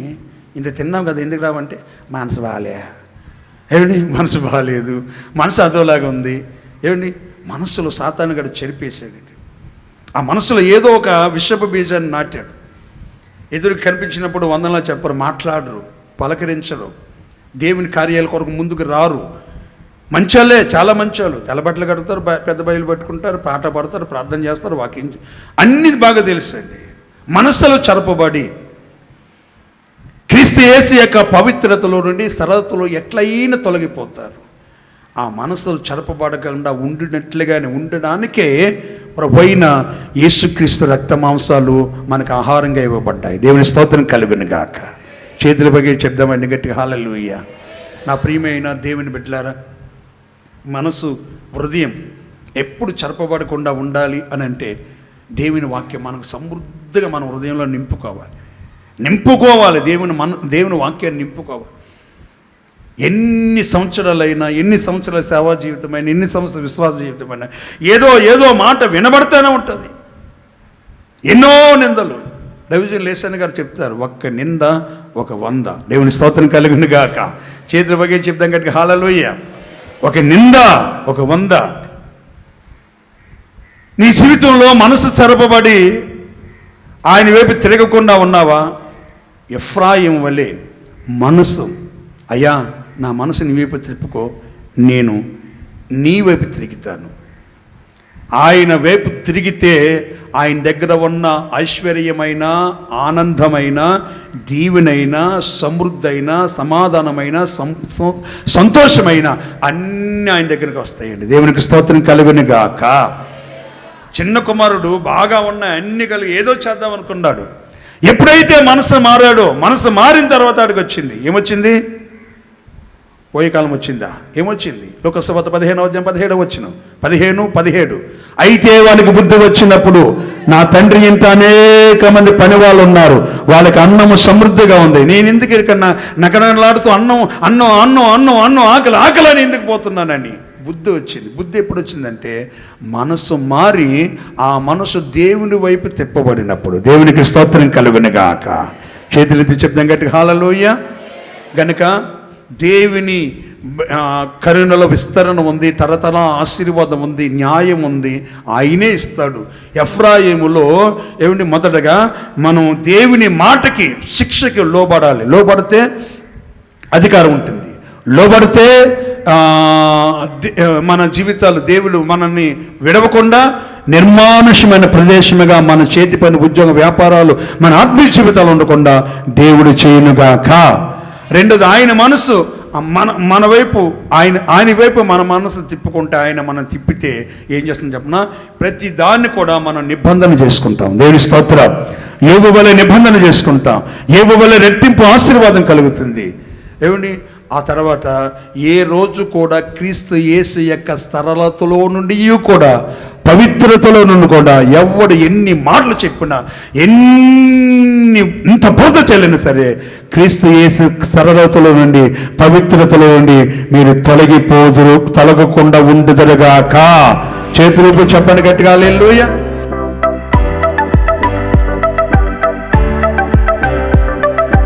ఇంత తిన్నాం కదా ఎందుకు రావంటే మనసు బాగాలేదు, మనసు అదోలాగా ఉంది. మనస్సులో సాతాను గాడు చెరిపేసాడండి. ఆ మనసులో ఏదో ఒక విషపు బీజాన్ని నాటాడు. ఎదురు కనిపించినప్పుడు వందనలా చెప్పరు, మాట్లాడరు, పలకరించరు, దేవుని కార్యాల కొరకు ముందుకు రారు. మంచోళ్ళే, చాలా మంచోళ్ళు, తెల్లబట్టలు కడుగుతారు, పెద్ద బయలు పట్టుకుంటారు, పాట పాడతారు, ప్రార్థన చేస్తారు, వాకింగ్ అన్నీ బాగా తెలుసండి. మనస్సులో చెరపబడి క్రీస్తు యేసు యొక్క పవిత్రతలో నుండి సరళతలో ఎట్లయినా తొలగిపోతారు. ఆ మనస్సులు చెరపబడకుండా ఉండినట్లుగానే ఉండడానికే ప్రభువైన యేసుక్రీస్తు రక్త మాంసాలు మనకు ఆహారంగా ఇవ్వబడ్డాయి. దేవుని స్తోత్రం కలుగును గాక. చేతుల పైకి చెప్దామండి గట్టిగా హల్లెలూయా. నా ప్రియమైన దేవుని బిడ్డలారా, మనసు హృదయం ఎప్పుడు చెరపబడకుండా ఉండాలి అని అంటే దేవుని వాక్యం మనకు సమృద్ధిగా మన హృదయంలో నింపుకోవాలి. దేవుని వాక్యాన్ని నింపుకోవాలి. ఎన్ని సంవత్సరాలైనా, ఎన్ని సంవత్సరాల సేవా జీవితమైనా, ఎన్ని సంవత్సరాల విశ్వాస జీవితమైనా ఏదో మాట వినబడుతూనే ఉంటుంది. ఎన్నో నిందలు. డైవిజన్ లేసన్ గారు చెప్తారు, ఒక్క నింద ఒక 100. దేవుని స్తోత్రం కలుగును గాక. చేతుల బగే చెప్తాం గట్టిగా హల్లెలూయా. ఒక నింద ఒక 100. నీ జీవితంలో మనసు చెరపబడి ఆయన వైపు తిరగకుండా ఉన్నావా? ఎఫ్రాయిము వలె మనసు, అయ్యా నా మనసు నీ వైపు తిప్పుకో, నేను నీ వైపు తిరుగుతాను. ఆయన వైపు తిరిగితే ఆయన దగ్గర ఉన్న ఐశ్వర్యమైన, ఆనందమైన, దీవెనైన, సమృద్ధైన, సమాధానమైన, సంతోషమైన అన్నీ ఆయన దగ్గరికి వస్తాయండి. దేవునికి స్తోత్రం కలుగును గాక. చిన్న కుమారుడు బాగా ఉన్న అన్ని కలిగి ఏదో చేద్దాం అనుకున్నాడు. ఎప్పుడైతే మనసు మారాడో, మనసు మారిన తర్వాత ఆడికి వచ్చింది. ఏమొచ్చింది? పోయే కాలం వచ్చిందా? ఏమొచ్చింది? లోకసువార్త 15:17 15:17 అయితే వాళ్ళకి బుద్ధి వచ్చినప్పుడు, నా తండ్రి ఇంట అనేక మంది పని వాళ్ళు ఉన్నారు, వాళ్ళకి అన్నము సమృద్ధిగా ఉంది, నేను ఎందుకు ఇక్కడన్నా నకనలాడుతూ అన్నం ఆకలి అని ఎందుకు పోతున్నానని బుద్ధి వచ్చింది. బుద్ధి ఎప్పుడు వచ్చిందంటే మనసు మారి ఆ మనసు దేవుని వైపు తిప్పబడినప్పుడు. దేవునికి స్తోత్రం కలుగును గాక. చేతులెత్తి చెప్తాం గట్టిగా హల్లెలూయా. గనుక దేవుని కరుణలో విస్తరణ ఉంది, తరతర ఆశీర్వాదం ఉంది, న్యాయం ఉంది, ఆయనే ఇస్తాడు. ఎఫ్రాయిములో ఏమిటి? మొదటగా మనం దేవుని మాటకి, శిక్షకి లోబడాలి. లోబడితే అధికారం ఉంటుంది. లోబడితే మన జీవితాలు దేవుడు మనల్ని విడవకుండా నిర్మానుష్యమైన ప్రదేశముగా మన చేతి పని, ఉద్యోగ, వ్యాపారాలు, మన ఆత్మీయ జీవితాలు ఉండకుండా దేవుడు చేయునుగాక. రెండోది, ఆయన మనసు మన వైపు, ఆయన వైపు మన మనసు తిప్పుకుంటే, ఆయన మనం తిప్పితే ఏం చేస్తుంది చెప్పనా? ప్రతి దాన్ని కూడా మనం నిబంధన చేసుకుంటాం. దేవుని స్తోత్రం. యోబు వలె నిబంధన చేసుకుంటాం. యోబు వలె రెట్టింపు ఆశీర్వాదం కలుగుతుంది. ఏమండి? ఆ తర్వాత ఏ రోజు కూడా క్రీస్తు యేసు యొక్క సరళతలో నుండి కూడా, పవిత్రతలో నుండి కూడా ఎవడు ఎన్ని మాటలు చెప్పినా, ఇంత బోధ చెల్లినా సరే, క్రీస్తు యేసు సరళతలో నుండి, పవిత్రతలో నుండి మీరు తొలగకుండా ఉండుదరుగాక. చేతులు చెప్పండి గట్టిగా హల్లెలూయా.